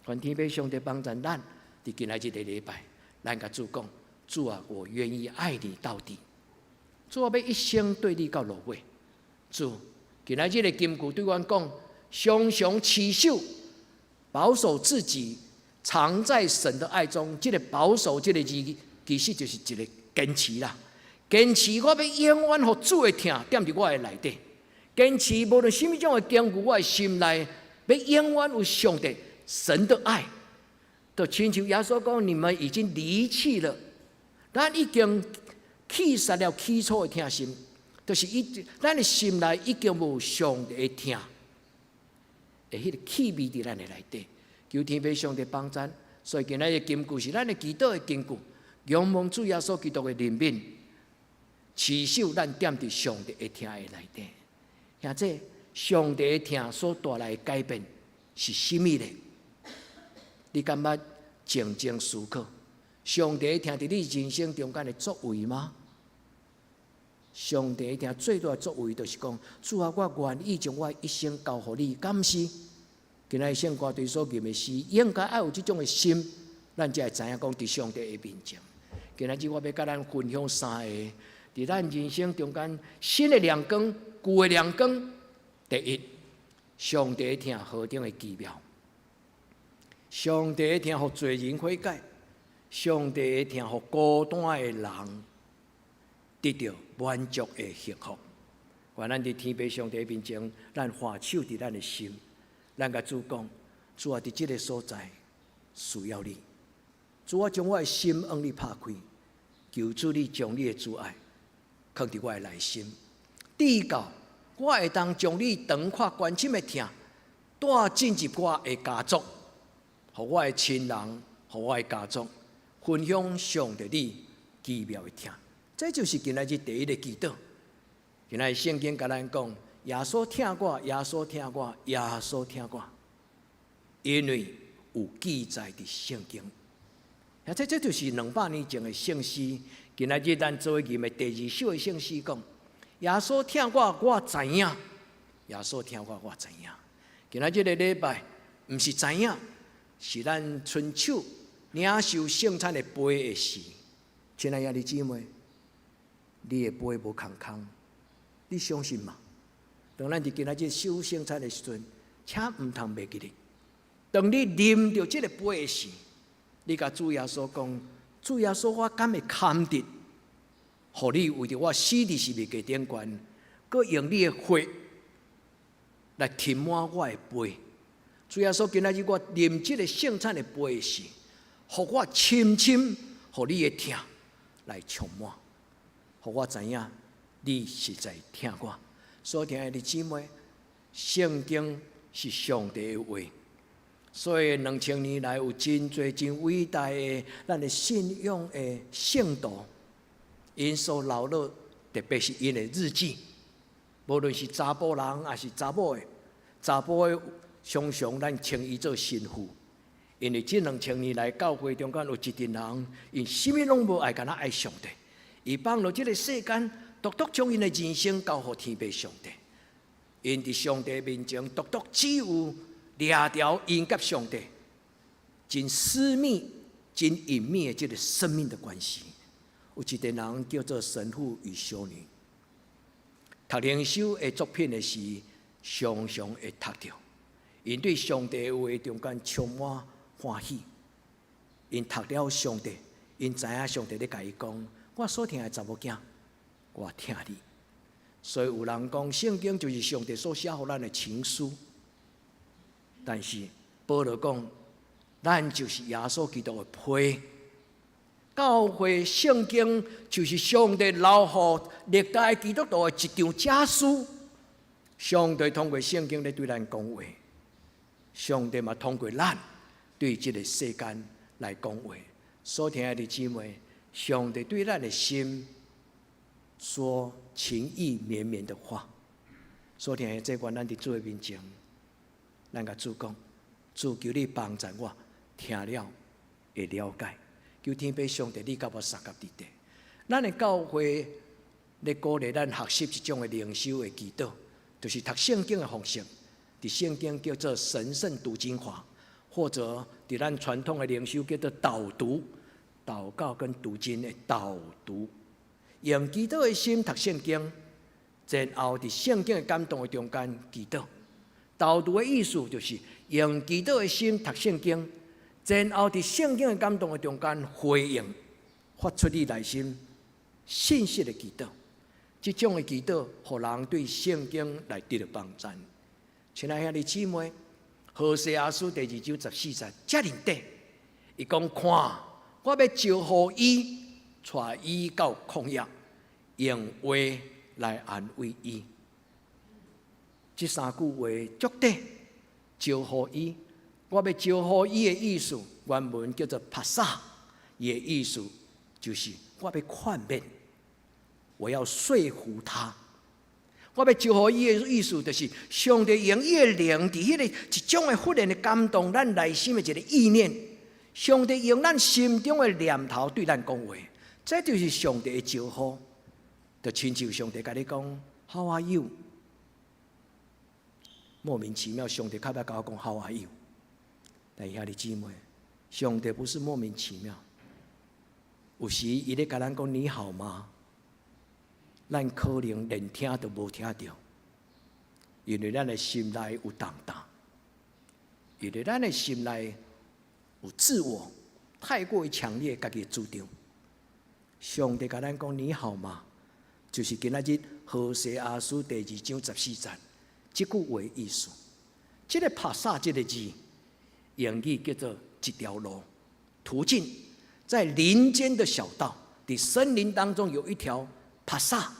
愿天父上帝帮助咱，伫今仔日的礼拜，咱甲主讲：主啊，我愿意爱你到底。主啊，要一生对你到落尾。主，今仔日的金句对阮讲：常常持守、保守自己，藏在神的爱中。这个保守这个字，其实就是一个坚持啦。坚持，我要永远互主的疼踮伫我的内底。坚持，无论什么种的坚固，我的心内要永远有上帝神的爱。就亲像耶稣讲：你们已经离弃了，咱已经弃杀了起初的疼心，就是咱的心内已经无上帝的疼，会迄个气味伫咱的内底。求天父上帝帮助，所以今仔日金句是咱的祈祷的金句，仰望主耶稣基督的怜悯。持守咱踮伫上帝的疼的内底，兄弟，上帝的疼所带来的改变是什么呢？你敢捌静静思考上帝的疼伫你人生中间的作为吗？上帝的疼最大的作为就是讲：主啊，我愿意将我一生交予你，敢是？今仔圣歌对所念的诗，应该要有这种的心，咱才会知影讲伫上帝的面前。今仔日我要甲咱分享3个。伫咱人生中间，新的亮光、旧的亮光。第一，上帝的疼何等的奇妙！上帝的疼，互罪人悔改；上帝的疼，互孤单的人得到满足的幸福。愿咱伫天父上帝面前，咱画手伫咱的心，咱甲主讲：主啊，伫这个所在需要你。主啊，将我的心向你拍开，求主你将你的主爱放伫我的内心。第一个，我会当将你长阔关心的疼带进入我的家族，互我的亲人，互我的家族分享上帝你奇妙的疼。这就是今仔日第一个祈祷。今仔日圣经甲咱讲：耶稣听我，耶稣听我，耶稣听我，因为有记载伫圣经。这就是200年前的圣诗。今仔日咱做念的第2首的圣诗讲：耶稣听我，我知影；耶稣听我，我知影。今仔日的礼拜，毋是知影，是咱伸手领受圣餐的杯的事。亲爱的姊妹，你的杯无空空，你相信吗？当咱伫今仔日守圣餐的时阵，请毋通袂记哩。当你啉到这个杯的时，你甲主耶稣讲：主耶稣，我敢会堪得，互你为着我死伫十字架顶悬，搁用你的血来填满我的杯。主耶稣，今仔日我啉这个圣餐的杯时，互我深深，互你的疼来充满，互我知影你是在听我。所听的姊妹，圣经是上帝的话，所以2000年来有真多真伟大的咱的信仰的圣徒，因所留落，特别是因的日记，无论是查甫人还是查某的，查甫的常常咱称伊做神父，因为这2000年来教会中间有一群人，因什么拢无爱，敢若爱上帝，伊放落这个世间，独独将因的人生交予天父上帝。因伫上帝面前，独独只有掠条因甲上帝真私密、真隐秘的这个生命的关系。有一个人叫做神父与修女，读灵修的作品的时，常常会读到，因对上帝的话中间充满欢喜。因读了上帝，因知影上帝咧甲伊讲：我所听的查某囝，我听你。所以有人讲，圣经就是上帝所写予咱的情书。但是保罗讲，咱就是耶稣基督的批。教会圣经就是上帝留予历代基督徒的一张假书。上帝通过圣经来对咱讲话，上帝嘛通过咱对这个世间来讲话。所听的姊妹，上帝对咱的心说情意绵绵的话。所听的这关，咱伫主的面前，咱甲主讲：主，求你帮助我，听了会了解。求天父上帝，你甲我相合伫地。咱的教会咧鼓励咱学习一种的灵修的祈祷，就是读圣经的方式。伫圣经叫做神圣读经法，或者伫咱传统的灵修叫做导读，祷告跟读经的导读。用祈祷的心读圣经，然后伫圣经的感动的中间祈祷。导读的意思就是用祈祷的心读圣经。然后伫圣经的感动的中间回应，发出你内心信息的祈祷。这种的祈祷，互人对圣经来得到帮助。亲爱兄弟姊妹，何西阿书第2章14节，遮尔短，伊讲：看，我要招呼伊，带伊到旷野，用话来安慰伊。这3句话足短，招呼伊。我要招呼伊的意思，原文叫做帕萨，伊的意思就是我要劝勉，我要说服他。我要招呼伊的意思，就是上帝用伊的灵，伫迄个一种的忽然的感动，咱内心的一个意念。上帝用咱心中的念头对咱讲话，这就是上帝的招呼。就亲像上帝甲你讲 ，How are you？ 莫名其妙，上帝较要甲我讲 How are you？但兄弟姊妹，上帝不是莫名其妙。有时伊咧甲咱讲你好吗？咱可能连听都无听到，因为咱的心内有动荡，因为咱的心内有自我太过于强烈家己的主张。上帝甲咱讲你好吗？就是今仔日何西阿书第2章14节这句话的意思。这个帕萨这个字。用语叫做一条路途径，在林间的小道，在森林当中有一条帕萨，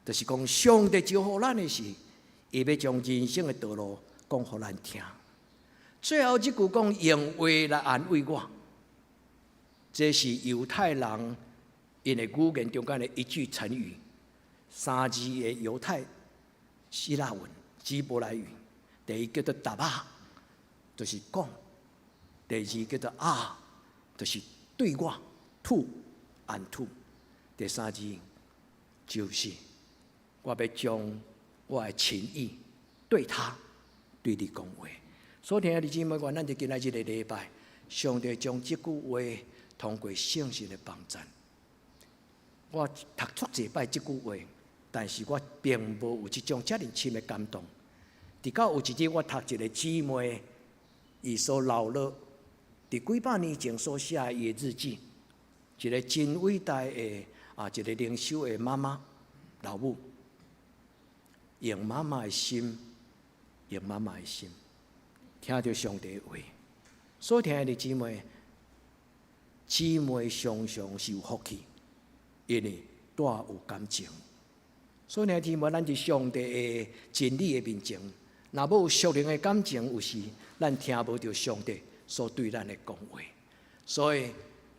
就是讲上帝招呼咱的时，伊要将人生的道路讲予咱听。最后一句讲用话来安慰我，这是犹太人因的语言中间的一句成语，3字的犹太希腊文、希伯来语，第一叫做达巴，就是讲。第2叫做就是对我吐安吐。第3字就是我要将我的情意对他对你讲话。所以听的姊妹，咱就今仔日的礼拜，上帝将这句话通过圣经的帮助。我读足几摆这句话，但是我并无有这种遮尔深的感动。直到有一日，我读一个姊妹伊所留落。伫几百年前所写的伊的日记，一个真伟大的一个灵修的妈妈老母，用妈妈的心，听到上帝的话。所听的姊妹，姊妹常常是有福气，因为带有感情。所听姊妹，咱伫上帝的真理的面前，若无有属灵的感情，有时咱听无到上帝所对咱的讲话。所以，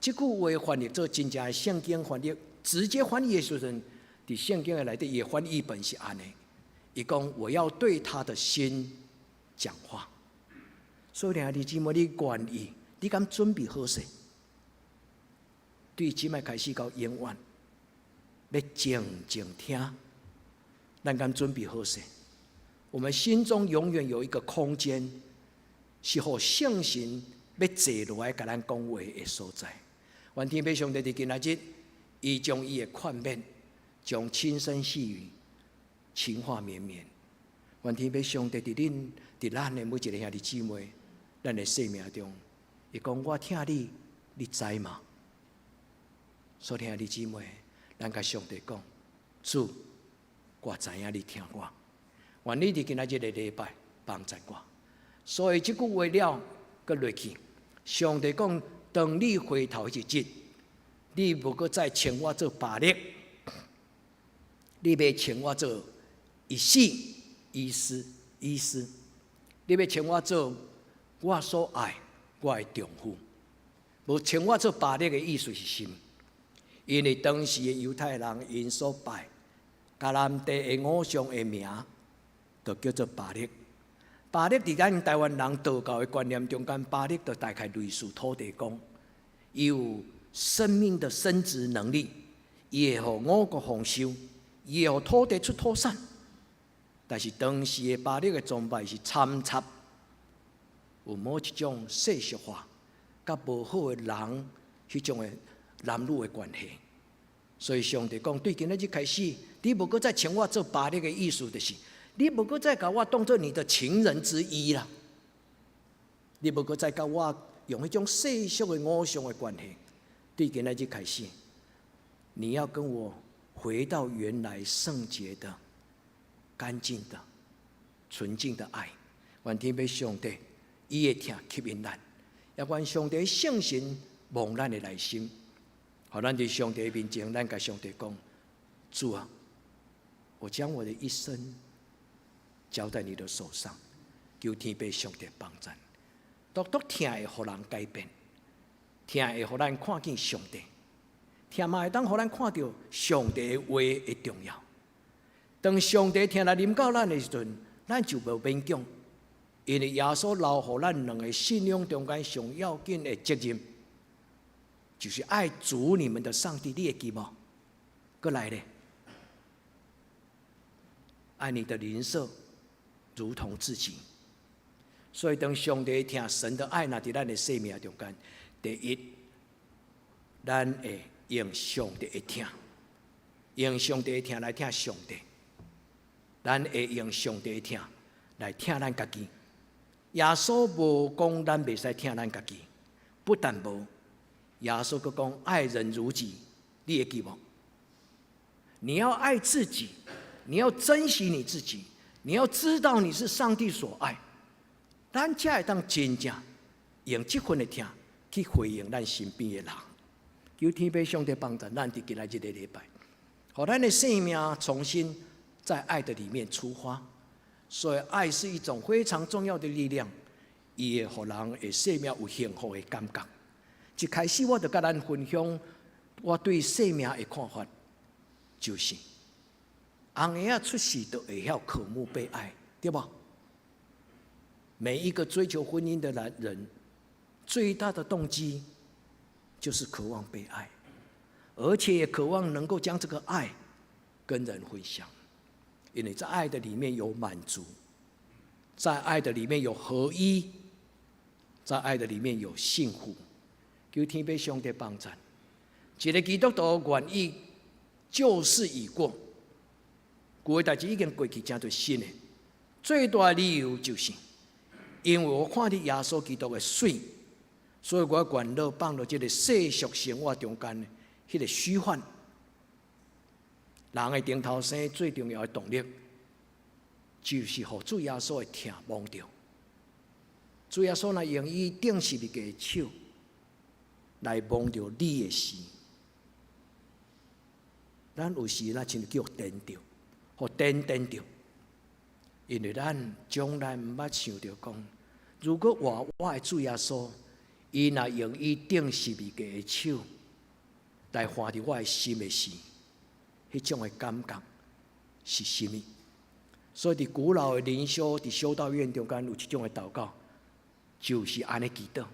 这句话翻译做真正的圣经翻译，直接翻译的时阵，伫圣经的内底，伊的翻译本是安尼。伊讲我要对他的心讲话。所以听弟姊妹，你愿意，你敢准备好势？对即摆开始到永远，要静静听。咱敢准备好势？我们心中永远有一个空间，是互圣神要坐落来甲咱讲话的所在。愿天父上帝伫今仔日，伊将伊的宽免，将轻声细语、情话绵绵。愿天父上帝伫咱的每一个兄弟姊妹，咱的生命中，伊讲我听你，你知吗？所以兄弟姊妹，咱甲上帝讲，主，我知影你听我。愿你伫今仔日的礼拜帮助我。所以这句话了，搁落去，上帝讲，当你回头一日，你无搁再称我做巴力，你要称我做医师，你要称我做我所爱我的丈夫。无称我做巴力的意思是什么？因为当时的犹太人因所拜迦南地的偶像的名，就叫做巴力。巴力伫咱台湾人道教的观念中间，巴力就大概类似土地公，伊有生命的生殖能力，伊会互五谷丰收，伊会互土地出土产。但是当时的巴力的崇拜是参差，有某一种世俗化，甲无好的人迄种的男女的关系。所以上帝讲，对今仔日开始，你无搁再称我做巴力的意思，就是你无搁再甲我当作你的情人之一啦。你无搁再甲我用迄种世俗的偶像的关系。对今仔日开始，你要跟我回到原来圣洁的、干净的、纯净的爱。愿天父上帝，伊会听吸引咱，也愿上帝圣神望咱的内心，好咱伫上帝面前，咱甲上帝讲：主啊，我将我的一生交在你的手上，求天父上帝帮助。独听会互人改变，听会互咱看见上帝，听嘛会当互咱看到上帝的话的重要。当上帝听来临到咱的时阵，咱就无勉强，因为耶稣留互咱两个信仰中间上要紧的责任，就是爱主你们的上帝。你会记无？过来咧，爱你的邻舍如同自己。所以当上帝听神的爱，若伫咱的生命中间，第一，咱会用上帝的听，用上帝的听来听上帝。咱会用上帝的听来听咱家己。耶稣无讲咱袂使听咱家己，不但无，耶稣佫讲爱人如己，你会记无？你要爱自己，你要珍惜你自己，你要知道你是上帝所爱。咱才会当真正用这份的听去回应咱身边的人。求天父上帝帮助咱伫今仔日的礼拜，互咱的生命重新在爱的里面出发。所以爱是一种非常重要的力量，伊会互人的生命有幸福的感觉。一开始我就甲咱分享我对生命的看法，就是红孩仔出世都会晓渴慕被爱，对吧？每一个追求婚姻的男人，最大的动机就是渴望被爱，而且也渴望能够将这个爱跟人分享。因为在爱的里面有满足，在爱的里面有合一，在爱的里面有幸福。求天父上帝帮助，一个基督徒愿意旧事已过，过的代志已经过去，正对新的。最大的理由就是因为我看到耶稣基督的水，所以我愿意放到这个世俗生活中间的迄个虚幻。人的顶头生最重要的动力，就是互主耶稣的听望着。主耶稣若用伊顶十字架的手来摸着你的事，咱有时咱亲叫颠着，或颠着，因为咱从来毋捌想着讲，如果我的主耶稣，伊若用伊顶十字架的手来换着我的心的事，迄种的感觉是甚物？所以伫古老的灵修，伫修道院中间有一种的祷告，就是安尼祈祷。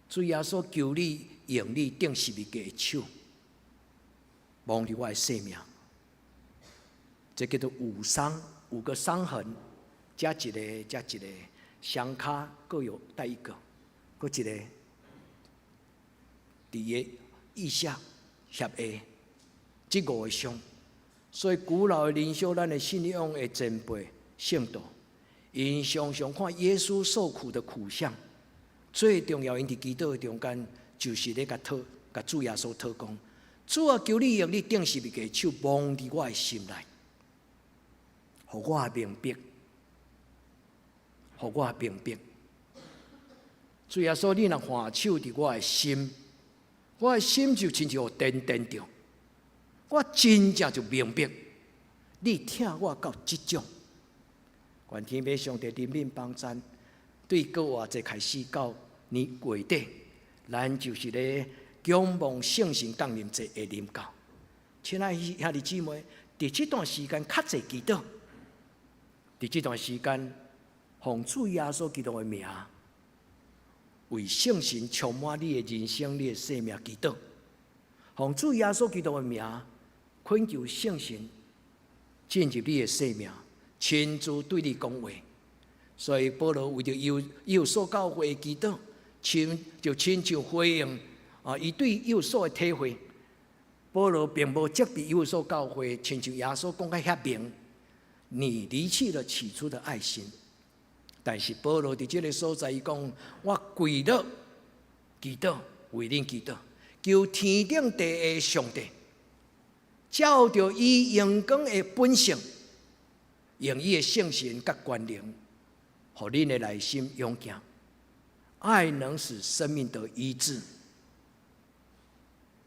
主耶稣求你用你顶十字架的手，摸着我的生命。这叫做五伤，5个伤痕，加一个，双骹各有带一个，搁一个伫个腋下、胁下，这5个伤。所以古老的灵修，咱的信仰的前辈圣徒，因常常看耶稣受苦的苦相，最重要因伫祈祷的中间，就是咧甲主耶稣祷讲，主啊，求你用你顶十字架手摸伫我的心内，互我明白，互我明白。主耶稣，你若换手伫我的心，我的心就亲像颠着。我真正就明白，你听我到即种，愿天父上帝怜悯帮赞，对各活节开始到年月底，咱就是咧仰望圣神降临节的临到。亲爱的兄弟姊妹，伫这段时间较侪祈祷，伫这段时间奉主耶稣基督的名，为圣神充满你的人生、你的生命祈祷，奉主耶稣基督的名。恳求圣神进入你的生命，亲自对你讲话。所以保罗为着有所教会的祈祷，亲像回应伊对有所的体会。保罗并无责备有所教会，亲像耶稣讲甲遐明，你离弃了起初的爱心。但是保罗伫这个所在，伊讲：我跪了祈祷，为恁祈祷，求天顶地下的上帝。照着伊阳光的本性，用伊的圣神甲权能，互恁的内心勇敢。爱能使生命得医治，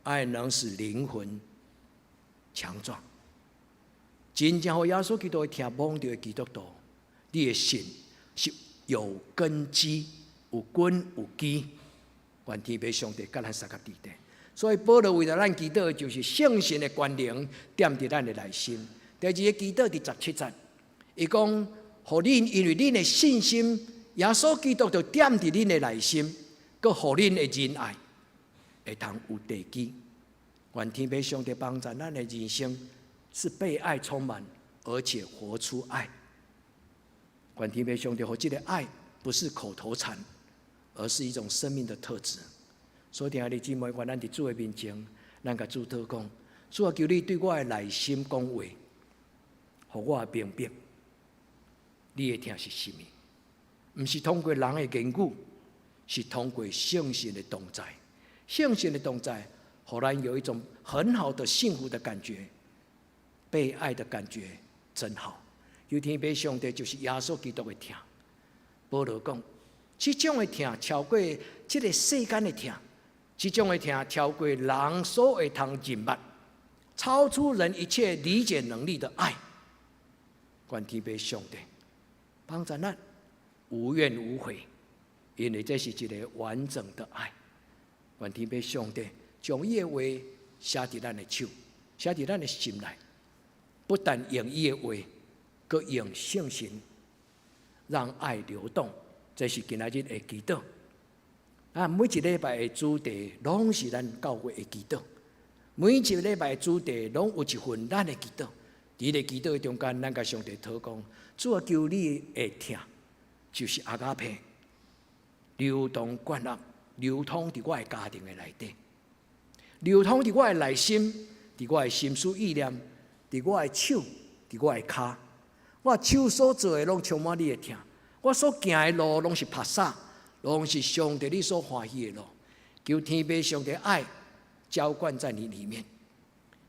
爱能使灵魂强壮。真正互耶稣基督听蒙着的基督徒，你的心是有根基、有根有基。愿天父上帝甲咱三个地带。所以保罗为了咱祈祷，就是圣神的权能踮伫咱的内心。第二个祈祷伫17节，伊讲：互恁因为恁的信心，耶稣基督就踮伫恁的内心，佮互恁的仁爱会通有地基。愿天父上帝帮助咱的人生是被爱充满，而且活出爱。愿天父上帝互这个爱不是口头禅，而是一种生命的特质。所以，弟兄姊妹，愿咱伫主的面前，咱甲主祷讲：主啊，求你对我的内心讲话，互我明白你的听是甚物。毋是通过人的言语，是通过圣神的同在。圣神的同在，互咱有一种很好的幸福的感觉，被爱的感觉真好。有天父上帝就是耶稣基督的听。保罗讲，这种的听超过这个世间的听。这种的听超过人所会通认捌，超出人一切理解能力的爱。愿天父上帝帮助咱无怨无悔，因为这是一个完整的爱。愿天父上帝将伊的话写伫咱的手，写伫咱的心内，不但用伊的话，阁用圣神让爱流动。这是今仔日的祈祷。每一礼拜的主题，拢是咱教会的祈祷。每一礼拜的主题，拢有一份咱的祈祷。伫个祈祷中间，咱甲上帝祷告，主啊，求你会听，就是阿加佩流动灌入，流通伫我的家庭的内底，流通伫我的内心，伫我的心思意念，伫我的手，伫我的骹。我手所做的，拢充满你的听。我所行的路，拢是拍洒。拢是上帝你所欢喜的路，求天父上帝爱浇灌在你里面。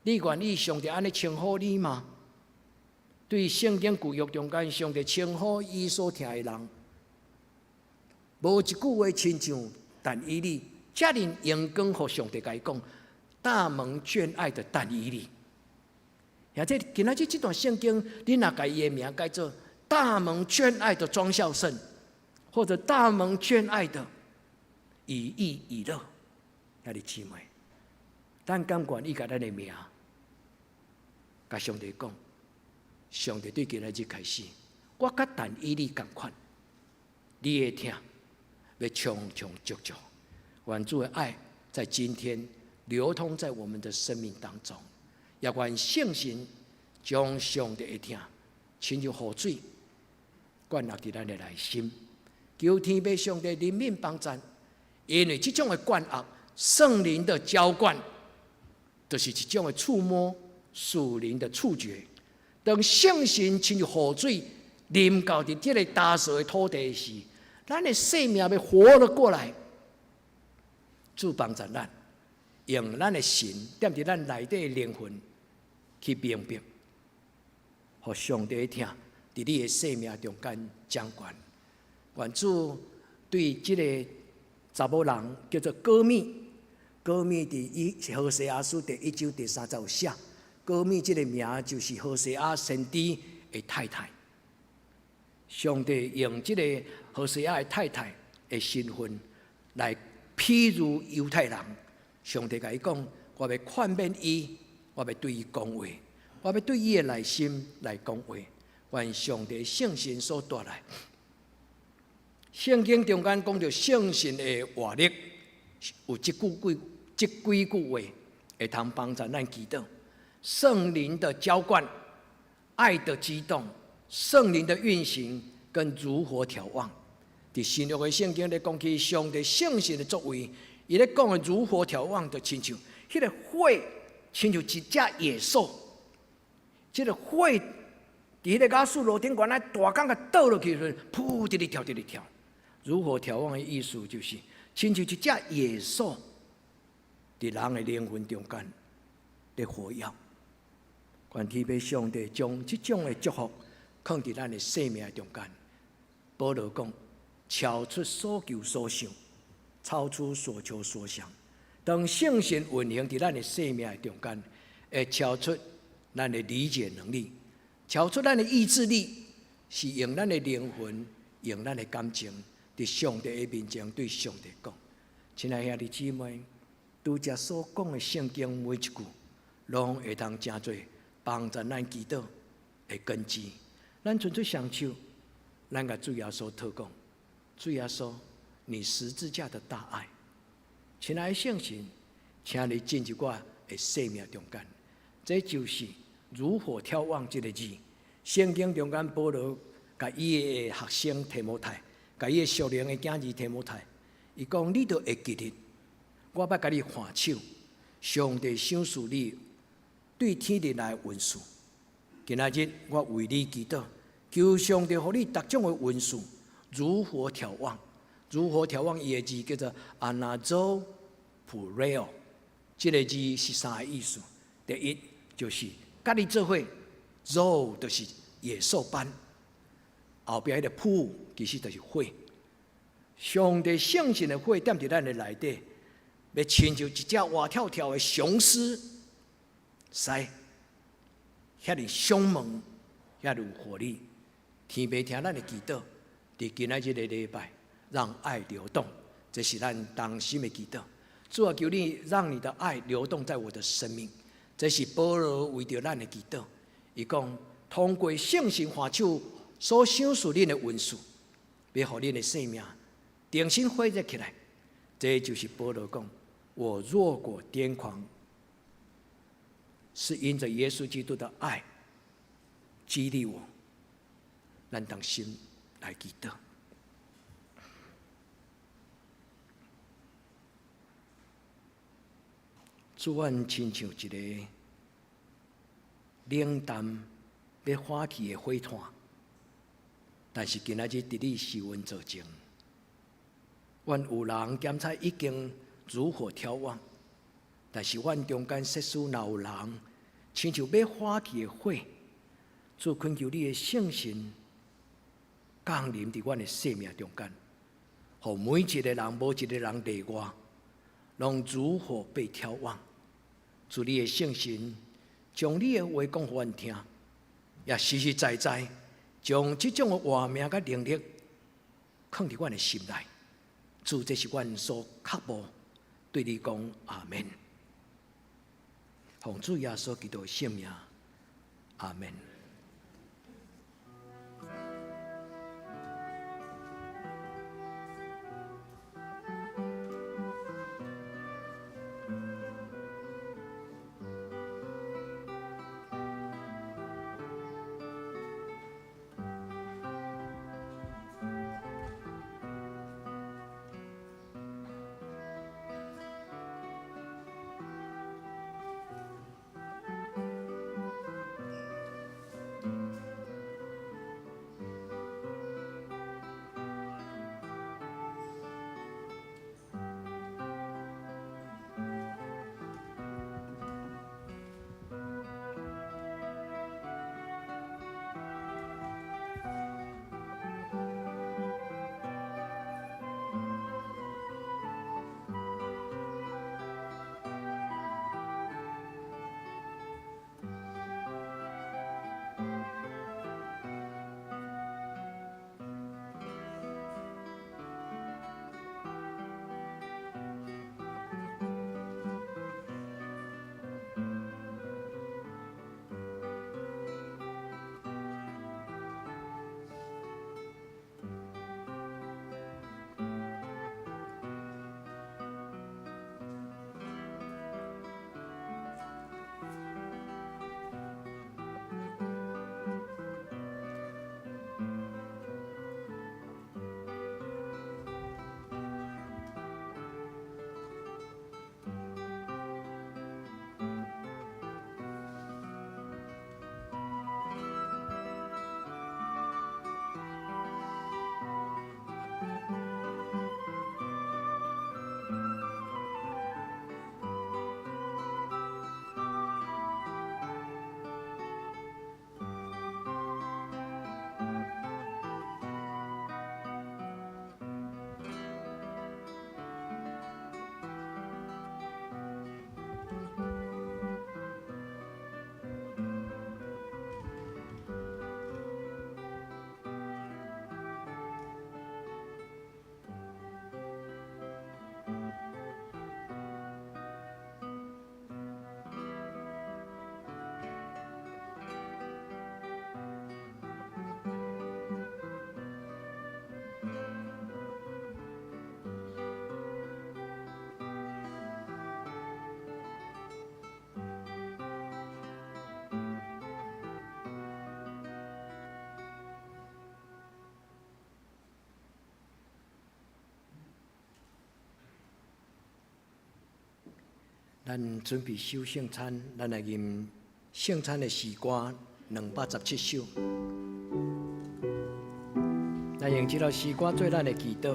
你愿意上帝安尼称呼你吗？对圣经旧约中间，上帝称呼伊所听的人，无一句话亲像但以理遮尔阳光，互上帝甲伊讲，大蒙眷爱的但以理。或者今仔日这段圣经，你若甲伊的名改做大蒙眷爱的庄孝圣，或者大蒙眷爱的以义以乐，遐哩姊妹，咱敢愿意甲咱的名，甲上帝讲，上帝对今仔日开始，我甲但以理共款，你会听，要长长久久，愿主的爱在今天流通在我们的生命当中。也愿圣神将上帝的听，亲像雨水灌入伫咱的内心，求天父上帝怜悯帮助，因为这种的灌压，圣灵的浇灌，就是一种的触摸，属灵的触觉。当圣神亲像雨水淋到伫这个打扫的土地时，咱的生命要活了过来。主帮助咱，用咱的神踮伫咱内底的灵魂。去明白，互上帝听，伫你的生命中间掌管。愿主对这个查某人叫做歌密，歌密伫何西阿书第1章第3节有写，歌密这个名就是何西阿先知的太太。上帝用这个何西阿的太太的身份来譬如犹太人，上帝甲伊讲，我要劝勉伊。我要对伊讲话，我要对伊的内心来讲话，愿上帝圣神所带来。圣经中间讲到圣神的活力，有几句话会通帮助咱祈祷。圣灵的浇灌、爱的激动、圣灵的运行跟如何眺望。伫新约的圣经咧讲起上帝圣神的作为，伊咧讲的如何眺望，就亲像迄个火。亲像一只野兽，这个火伫迄个亚述罗天原来大竿甲倒落去的时候，噗，直直跳，直直跳。如何眺望的意思，就是亲像一只野兽伫人的灵魂中间咧活跃。愿天父上帝将这种的祝福放伫咱的生命中间。保罗讲，超出所求所想，超出所求所想。当圣神运行伫咱的生命中间，会超出咱的理解能力，超出咱的意志力，是用咱的灵魂，用咱的感情，伫上帝的面前对上帝讲。亲爱兄弟姊妹，拄则所讲的圣经每一句，拢会当真做帮助咱祈祷的根基。咱纯粹相手，咱甲主耶稣祷告，主耶稣，你十字架的大爱。亲爱的圣神，请你进入我的生命中间。这就是如何眺望这个字。圣经中间保罗甲伊的学生提摩太，甲伊的属灵的囝儿提摩太，伊讲：你就会记得，我捌甲你还手，上帝赏赐你对天地来的恩赐。今仔日我为你祈祷，求上帝予你各种的恩赐，如何眺望？如何眺望？伊的字叫做 Anazopureo， 这个字是三个意思。第一就是甲你做伙 ，zo 就是野兽般，后边迄个扑其实就是火。上帝圣神的火踮伫咱的内底，要亲像一只活跳跳的雄狮，使遐尼凶猛，遐尼有活力。天父听咱的祈祷，伫今仔日的礼拜。让爱流动，这是咱当心的祈祷。主啊，求你让你的爱流动在我的生命。这是保罗为着咱的祈祷。伊讲，通过圣神还手所赏赐恁的恩赐，要互恁的生命重新活跃起来。这就是保罗讲：我若果癫狂，是因着耶稣基督的爱激励我。咱当心来祈祷。主愿亲像一个冷淡要化去的火炭，但是今仔日伫你受温做证，愿有人检查已经如何眺望，但是阮中间设施若有人亲像要化去的火，主恳求你的圣神降临伫阮的生命中间，互每一个人无一个人例外，拢如何被眺望。主你的圣神，将你的话讲互阮听，也实实在在将这种的话命甲能力放伫阮的心内。主，这是阮所渴慕，对你讲阿们。奉主耶稣基督的圣名，阿们。咱准备收圣餐，咱来吟圣餐的诗歌217首。咱用这条诗歌做咱的祈祷。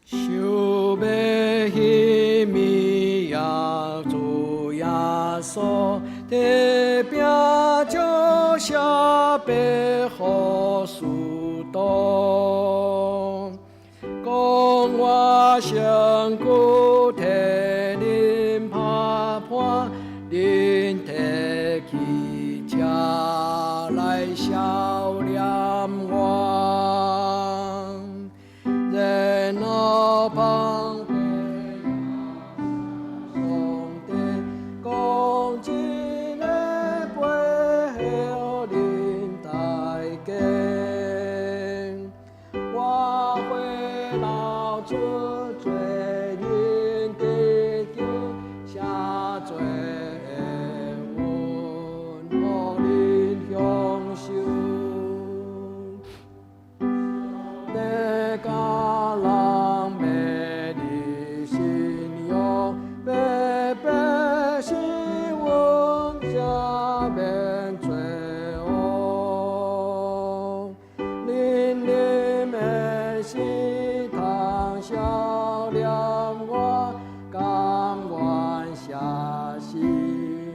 受悲喜悯呀，主耶稣的饼就下背后输。讲我身躯替恁拍破，恁提起车来笑脸我，然后旁边上帝讲真的背后恁大家。出罪人的经，下罪恩，互恁享受。得家人美丽信仰，白白是阮下面罪恶，恁的心。笑脸我，甘愿下心。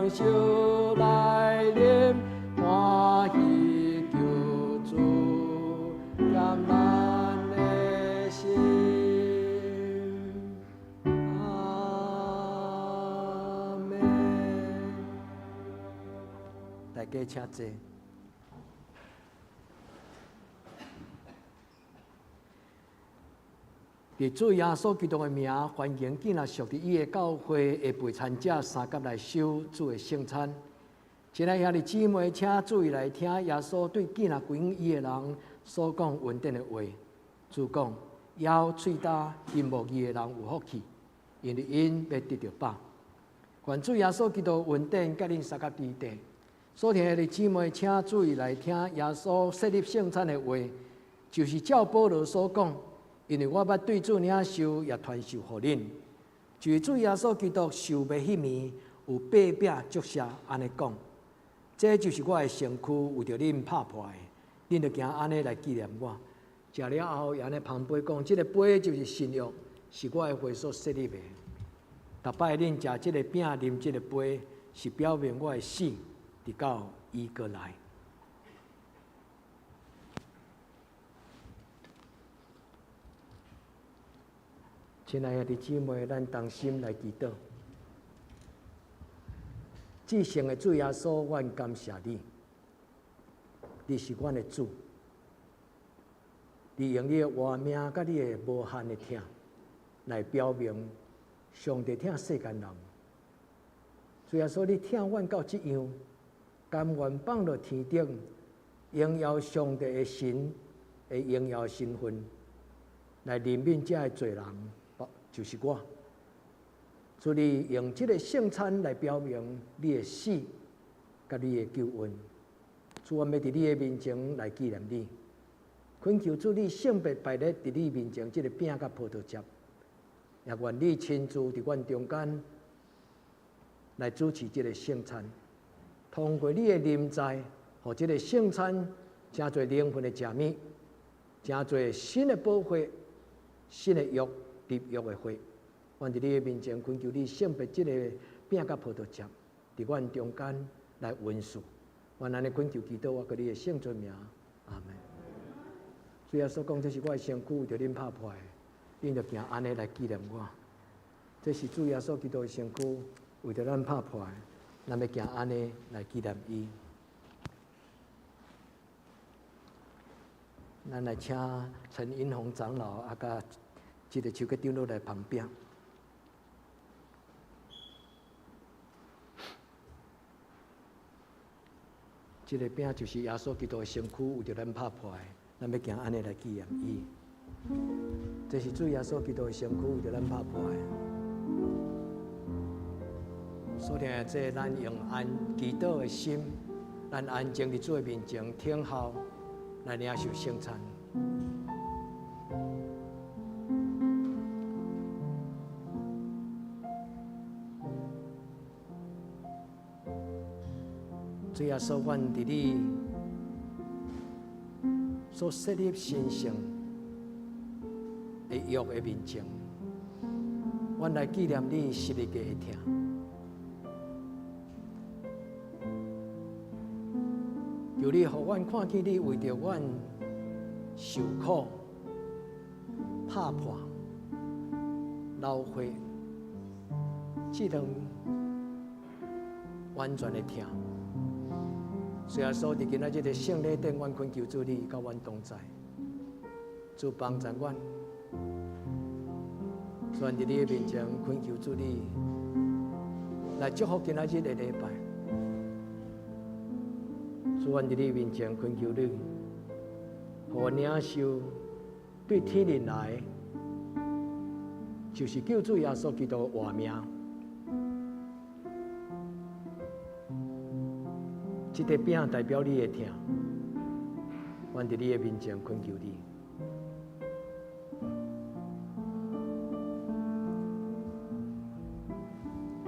双手来念，欢喜救主感咱的心。阿门。大家请坐。伫主耶稣基督的名，欢迎今仔属伫伊的教会的陪参者三甲来守主的圣餐。亲爱兄弟姊妹，请注意来听耶稣对今仔归向伊的人所讲稳定的话。主讲：咬喙焦、金木义的人有福气，因为因要得到饱。愿主耶稣基督稳定甲恁三甲伫地。所听的姊妹，请注意来听耶稣设立圣餐的话，就是照保罗所讲。因为我捌对主领受，也传授予恁。就是主耶稣基督受卖迄暝，有八饼祝谢，安尼讲。这就是我的身躯，为着恁拍破的，恁着行安尼来纪念我。食了后，也安尼旁杯讲，这个杯就是新约，是我的血所设立的。逐摆恁食这个饼，啉这个杯，是表明我的死，直到伊过来。亲爱的姊妹，咱同心来祈祷。至圣的主耶稣，阮感谢你，你是阮的主。你用你的活命，甲你的无限的疼，来表明上帝疼世间人。主耶稣，你疼阮到这样，甘愿放落天顶，荣耀上帝的神的荣耀身份，来怜悯这的罪人。就是我，所以用这个圣餐来表明你的死，甲你的救恩。主，我要伫你的面前来纪念你，恳求主你圣别摆列伫你面前这个饼甲葡萄汁，也愿你亲自伫阮中间来主持这个圣餐。通过你的临在，互这个圣餐真侪灵魂的食物，真侪新的宝血、新的约。立约的会，阮伫你的面前恳求你圣别这个饼甲葡萄汁，伫阮中间来温述。阮安尼恳求祈祷，我甲你的圣尊名，阿门。主耶稣讲，这是我的身躯，为着恁拍破的，恁着行安尼来纪念我。这是主耶稣基督的身躯，为着咱拍破的，咱要行安尼来纪念伊。咱来请陈英宏长老甲这个手给丢落来旁边。这个饼就是耶稣基督的身躯，为着咱拍破的，咱要行安尼来纪念伊。这是主耶稣基督的身躯，为着咱拍破的。所以这咱用安祈祷的心，咱安静伫主的面前听候，来领受圣餐。主耶稣，阮伫你所设立神圣的约的面前，阮来纪念你十字架的疼。求你，互阮看见你为着阮受苦、拍破、流血，这种完全的疼。虽然说伫今仔日的圣礼顶，阮恳求主你甲阮同在，主帮助阮。虽然伫你的面前恳求主你来祝福今仔日的礼拜。主，阮伫你面前恳求你，互我领受对天人来，就是救主耶稣基督的活命。这个饼代表你的疼，阮伫你的面前恳求你。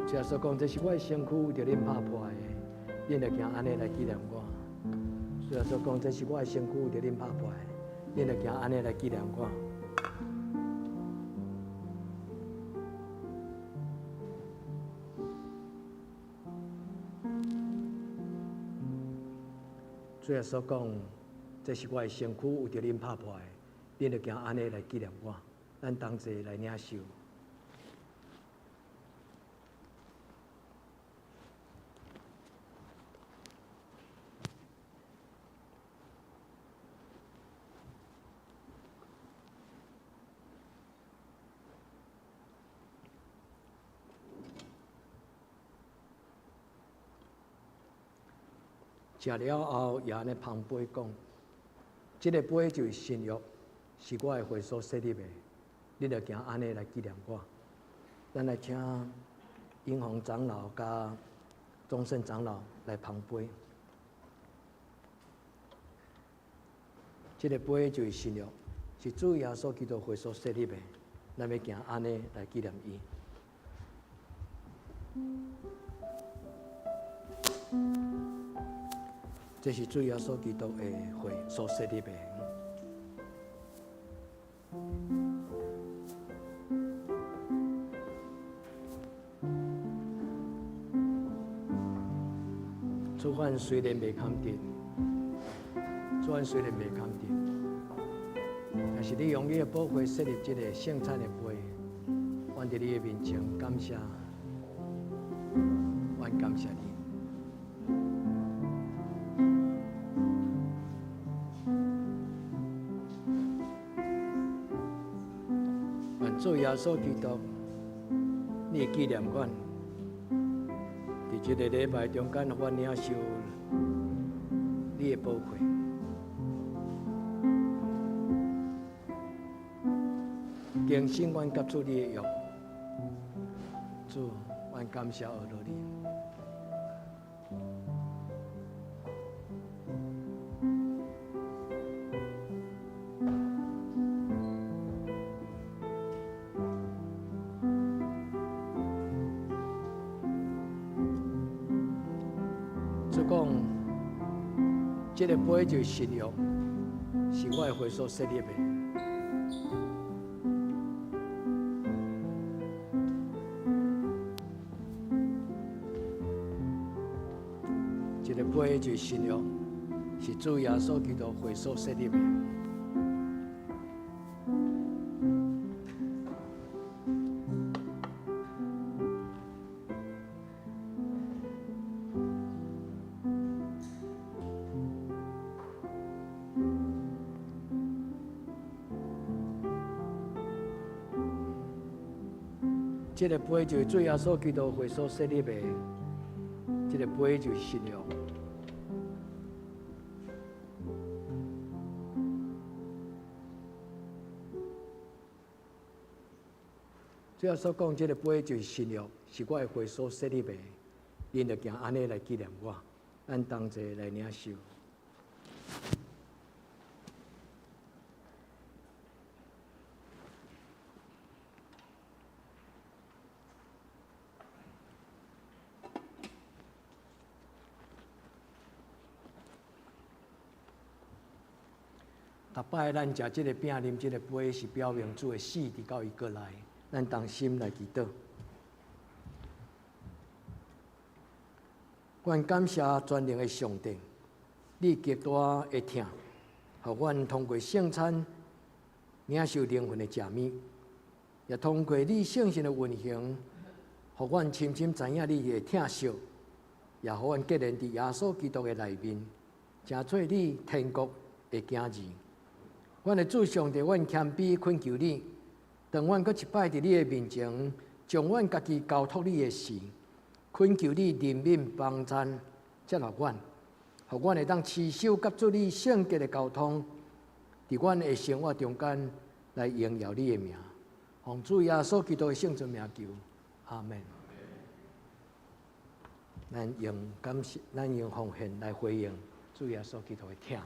主耶稣讲，这是我的身躯，为着恁拍破的，恁着行安尼来纪念我。主耶稣讲，这是我的身躯，为着恁拍破的，恁着行安尼来纪念我。主耶稣讲，这是我的身躯，为着恁拍破的，恁就行安尼来纪念我。咱同齐来领受。食了后，也安尼旁杯讲，这个杯就是新约，是我的会所设立的，你着行安尼来纪念我。咱来请英宏长老甲忠胜长老来旁杯。这个杯就是新约，是主耶稣基督会所设立的，咱要行安尼来纪念伊。这是主耶稣基督的会所设立的。主犯虽然未看见，主犯虽然未看见，但是你用你的宝血设立这个圣餐的杯，我伫你的面前感谢，我感谢你。主耶稣基督，你纪念阮，伫这个礼拜中间，阮领受你的宝血。更新阮甲主你的约，主，阮感谢而落你。主讲，这个杯就是新约，是我的会所设立的。这个杯就是新约，是主耶稣基督会所设立的。这个杯就是主耶稣基督会所设立的，这个杯就是新约。主耶稣讲，这个杯就是新约，是我的会所设立的，因着行安尼来纪念我，咱同齐来领受。逐摆咱食这个饼、啉这个杯，是表明主的死伫到伊过来，咱同心来祈祷。阮感谢全能的上帝，你极大的疼，互阮通过圣餐领受灵魂的食物，也通过你圣神的运行，互阮深深知影你的疼惜，也互阮结连伫耶稣基督的内面，成做你天国的囝儿。阮的主上帝，阮谦卑恳求你，当阮搁一摆伫你的面前，将阮家己交托你的事，恳求你怜悯帮衬，接纳阮，互阮会当持守甲主你圣洁的交通，伫阮的生活中间来荣耀你的名。奉主耶稣基督的圣尊名求，阿门。咱用感谢，咱用奉献来回应主耶稣基督的疼。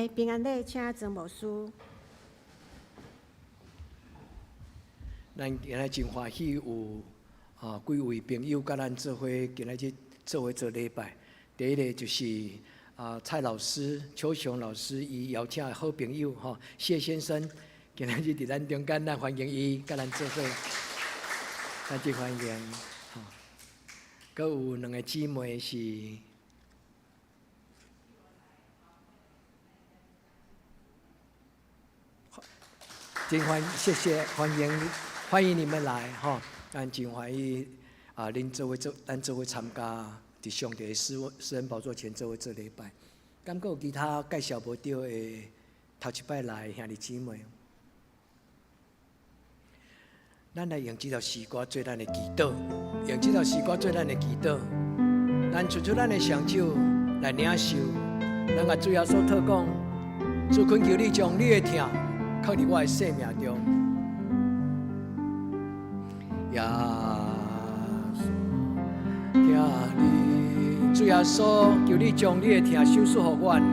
的平安礼，请曾牧师。
咱今仔真欢喜有几位朋友甲咱做伙，今仔日做伙做礼拜。第一个就是蔡老师、邱雄老师，伊邀请的好朋友谢先生，今仔日伫咱中间，咱欢迎伊甲咱做伙，咱真欢迎。阁有两个姊妹是。真谢谢欢迎你们来咱真欢喜恁咱做伙参加伫上帝的施恩宝座前做伙做礼拜。敢阁有其他介绍无到的头一摆来兄弟姊妹？咱来用这条诗歌做咱的祈祷，用这条诗歌做咱的祈祷。咱伸出咱的双手来领受，咱甲主耶稣祷讲：主恳求你将你的疼刻伫我的生命中，耶稣，听你，主耶稣，求你将你的疼收束予阮，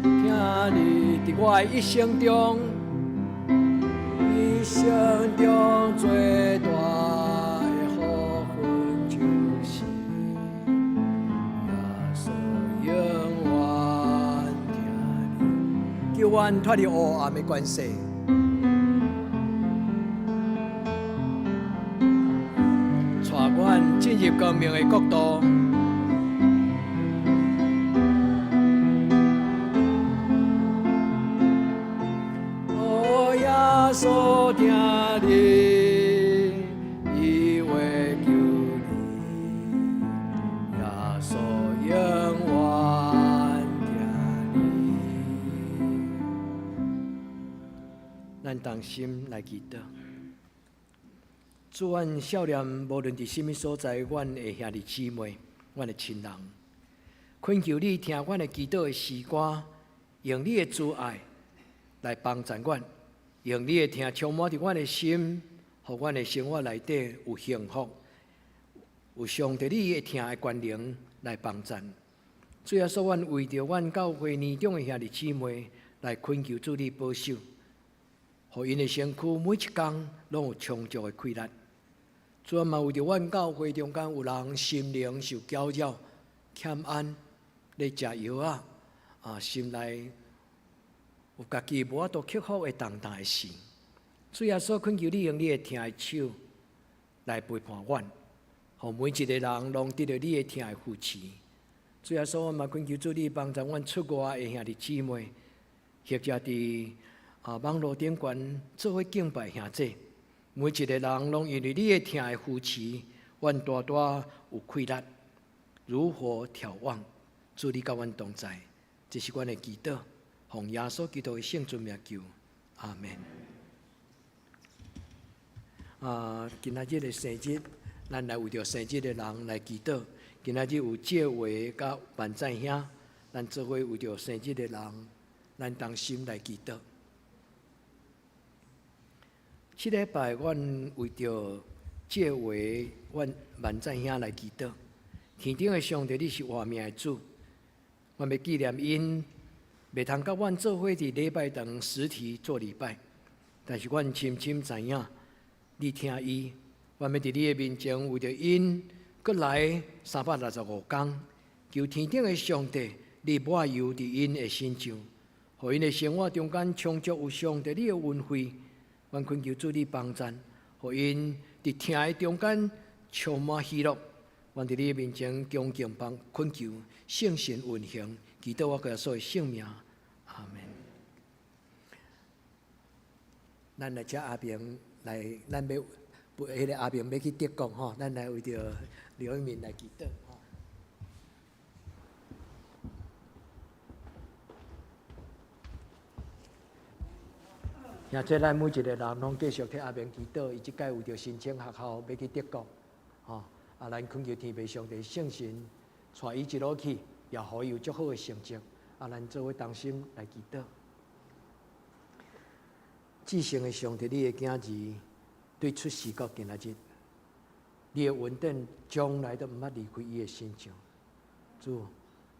听你伫我的一生中最大的福分就是。叫阮脱离黑暗的关系，带阮进入光明的国度。耶稣，听你，以为求你，耶稣永远听你。咱同心来祈祷，主，阮少年无论伫什么所在，阮的兄弟姊妹，阮的亲人，恳求你听阮的祈祷的诗歌，用你的慈爱来帮助阮，用你的听充满伫阮的心，互阮的生活内底有幸福，有上帝你的听的权能来帮助。主耶稣，阮为着阮教会年长的兄弟姊妹来恳求主你保守。互因的身躯每一天拢有充足的气力。主啊，嘛为着阮教会中间有人心灵受搅扰、欠安，咧食药心内有家己无法度克服的重大的事。主耶稣，恳求你用你的疼的手来陪伴阮，互每一个人拢得到你的疼的扶持。主耶稣，我嘛恳求主你帮助阮出外的兄弟姊妹，或者伫网络顶悬做伙敬拜兄弟，每一个人拢因为你的疼的扶持，阮大大有气力，如火眺望。主你甲阮同在，这是阮的祈祷，奉耶稣基督的圣尊名求，阿门。今仔日的生日，咱来为着生日的人来祈祷。今仔日有借话甲万赞兄，咱做伙为着生日的人，咱同心来祈祷。这礼拜，阮为着借话，阮万赞兄来祈祷。天顶的上帝，你是活命的主，阮要纪念因，袂通甲阮做伙伫礼拜堂实体做礼拜，但是阮深深知影，你听伊，阮要伫你的面前为着因，搁来365天，求天顶的上帝，你抹油伫因的身上，互因的生活中间充足有上帝你的恩惠。阮恳求主你帮助，互因伫听的中间充满喜乐。阮伫你的面前恭敬恳求，圣神运行，祈祷我个所有性命，阿门。咱来遮阿平来，咱要迄个阿平要去德国吼，咱来为着刘一鸣来祈祷。现在咱每一个人拢继续替阿明祈祷，伊即届为着申请学校要去德国，咱恳求天父上帝圣神带伊一路去，也互伊有足好的成绩。咱做伙同心来祈祷。至圣的上帝，你的囝儿对出世国今仔日，你的稳定将来都毋捌离开伊的身上。主，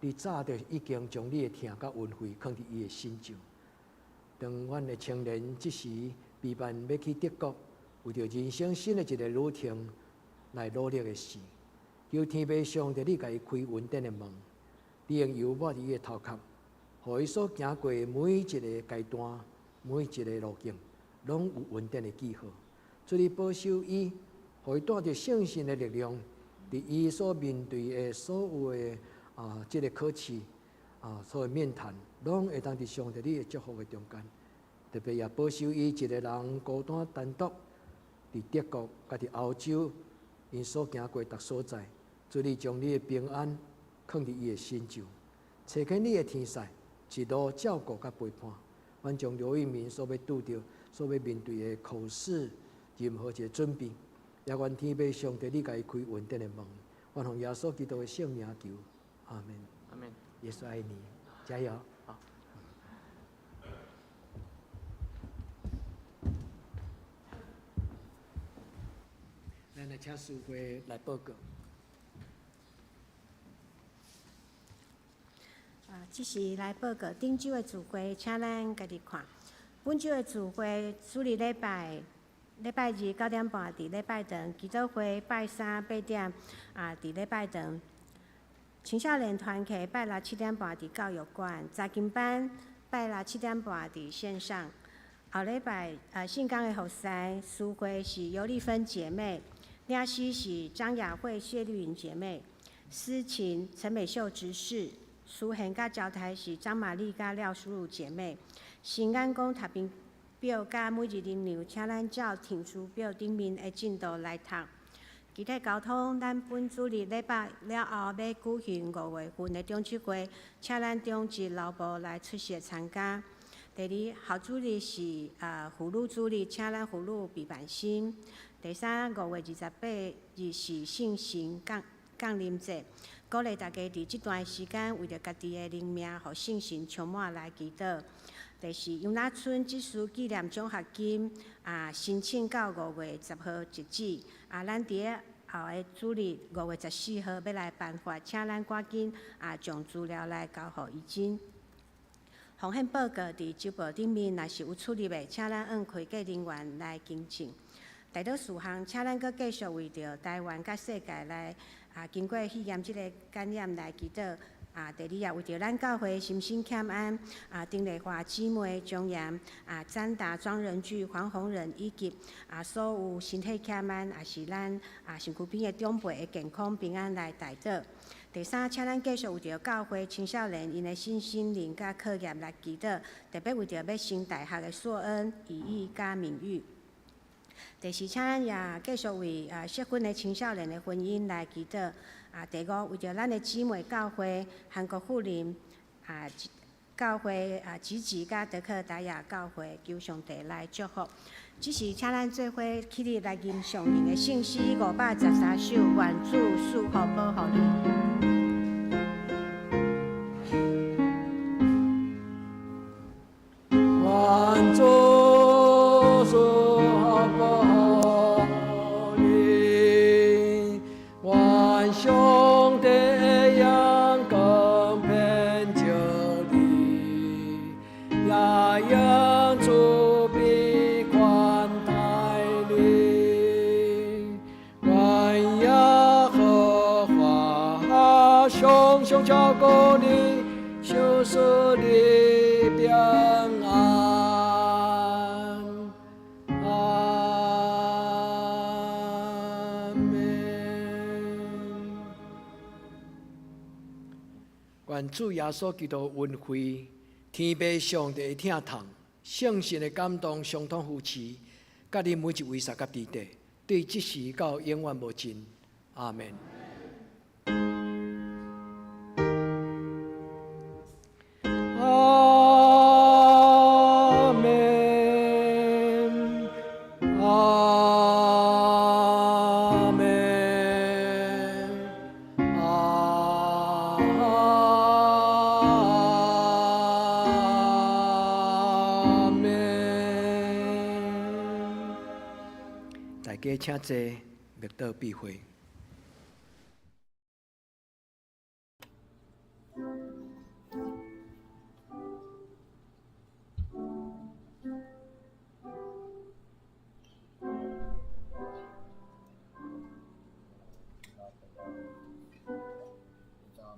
你早就已经将你的疼甲恩惠放伫伊的心上。当阮的青年即时备办要去德国，为着人生新的一个旅程来努力的时，求天父上帝，你甲伊开恩典的门，你用油抹伫伊的头壳，互伊所行过的每一个阶段、每一个路径，拢有恩典的记号。主你保守伊，互伊带着圣神的力量，伫伊所面对的所有的即个考试所有面谈，拢会当伫上帝你的祝福的中间。特别也保守伊一个人孤单单独伫德国、甲伫欧洲，因所行过逐所在，主你将你的平安放伫伊的心上，找起你的天使，一路照顾甲陪伴。阮将刘一民所要拄着、所要面对的考试，任何一个准备，也愿天父上帝你甲伊开恩典的门。阮奉耶稣基督的圣名求，阿门。
阿门。
耶稣爱你，加油！好。咱来请师会来报告。
即是来报告顶周的聚会，请咱家己看。本周的聚会，主日礼拜日9点半伫礼拜堂，基督会拜3 8点伫礼拜堂。青少年团契拜六7点半伫教育馆，查经班拜六7点半伫线上。后礼拜信港的服侍司会是尤丽芬姐妹，领诗是张雅慧、谢丽云姐妹，司琴陈美秀执事。书宪甲交台是张玛丽甲廖淑如姐妹，新安宫读经表甲每日灵粮，请咱照停书表顶面的进度来读。具体交通，咱本主日礼拜了后要举行5月份的中秋会，请咱中职劳部来出席参加。第二，后主日是妇女主日，请咱妇女备办心。第三，5月28日是圣神降临节。鼓励大家伫这段时间，为着家己的灵命，互圣神充满来祈祷。第四，杨那村技术纪念奖学金申请到5月10号截止。咱伫后个主日5月14号要来颁发，请咱赶紧将资料来交互伊真。奉献报告伫周报顶面，若是有出入的，请咱按会计人员来更正。第倒4项，请咱阁继续为着台湾甲世界来经过肺炎即个感染来祈祷。第二也为着咱教会心心欠安丁丽华姊妹、钟岩詹达庄仁聚、黄宏仁以及所有身体欠安，也是咱身躯边的长辈的健康平安来代祷。第三，请咱继续为着教会青少年因的身心灵甲课业来祈祷，特别为着要升大学的硕恩、意义甲名誉。第四，请咱也继续为适婚的青少年的婚姻来祈祷。第五，为着咱的姊妹教会韩国妇人教会支持甲德克达亚教会，求上帝来祝福。只是请咱做伙起立来吟上人的圣诗513首，愿主赐福保护你。
愿主赐福保护你，愿上帝的阳光遍照你，也让主庇宽待你，愿耶和华常常照顾你，修使你平安。愿主耶稣基督恩惠、天父上帝的疼痛、圣神的感动，相通扶持，甲你每一位萨甲弟弟，对即时到永远无尽。阿门。阿门。阿门。大家请坐，默祷闭会。
比较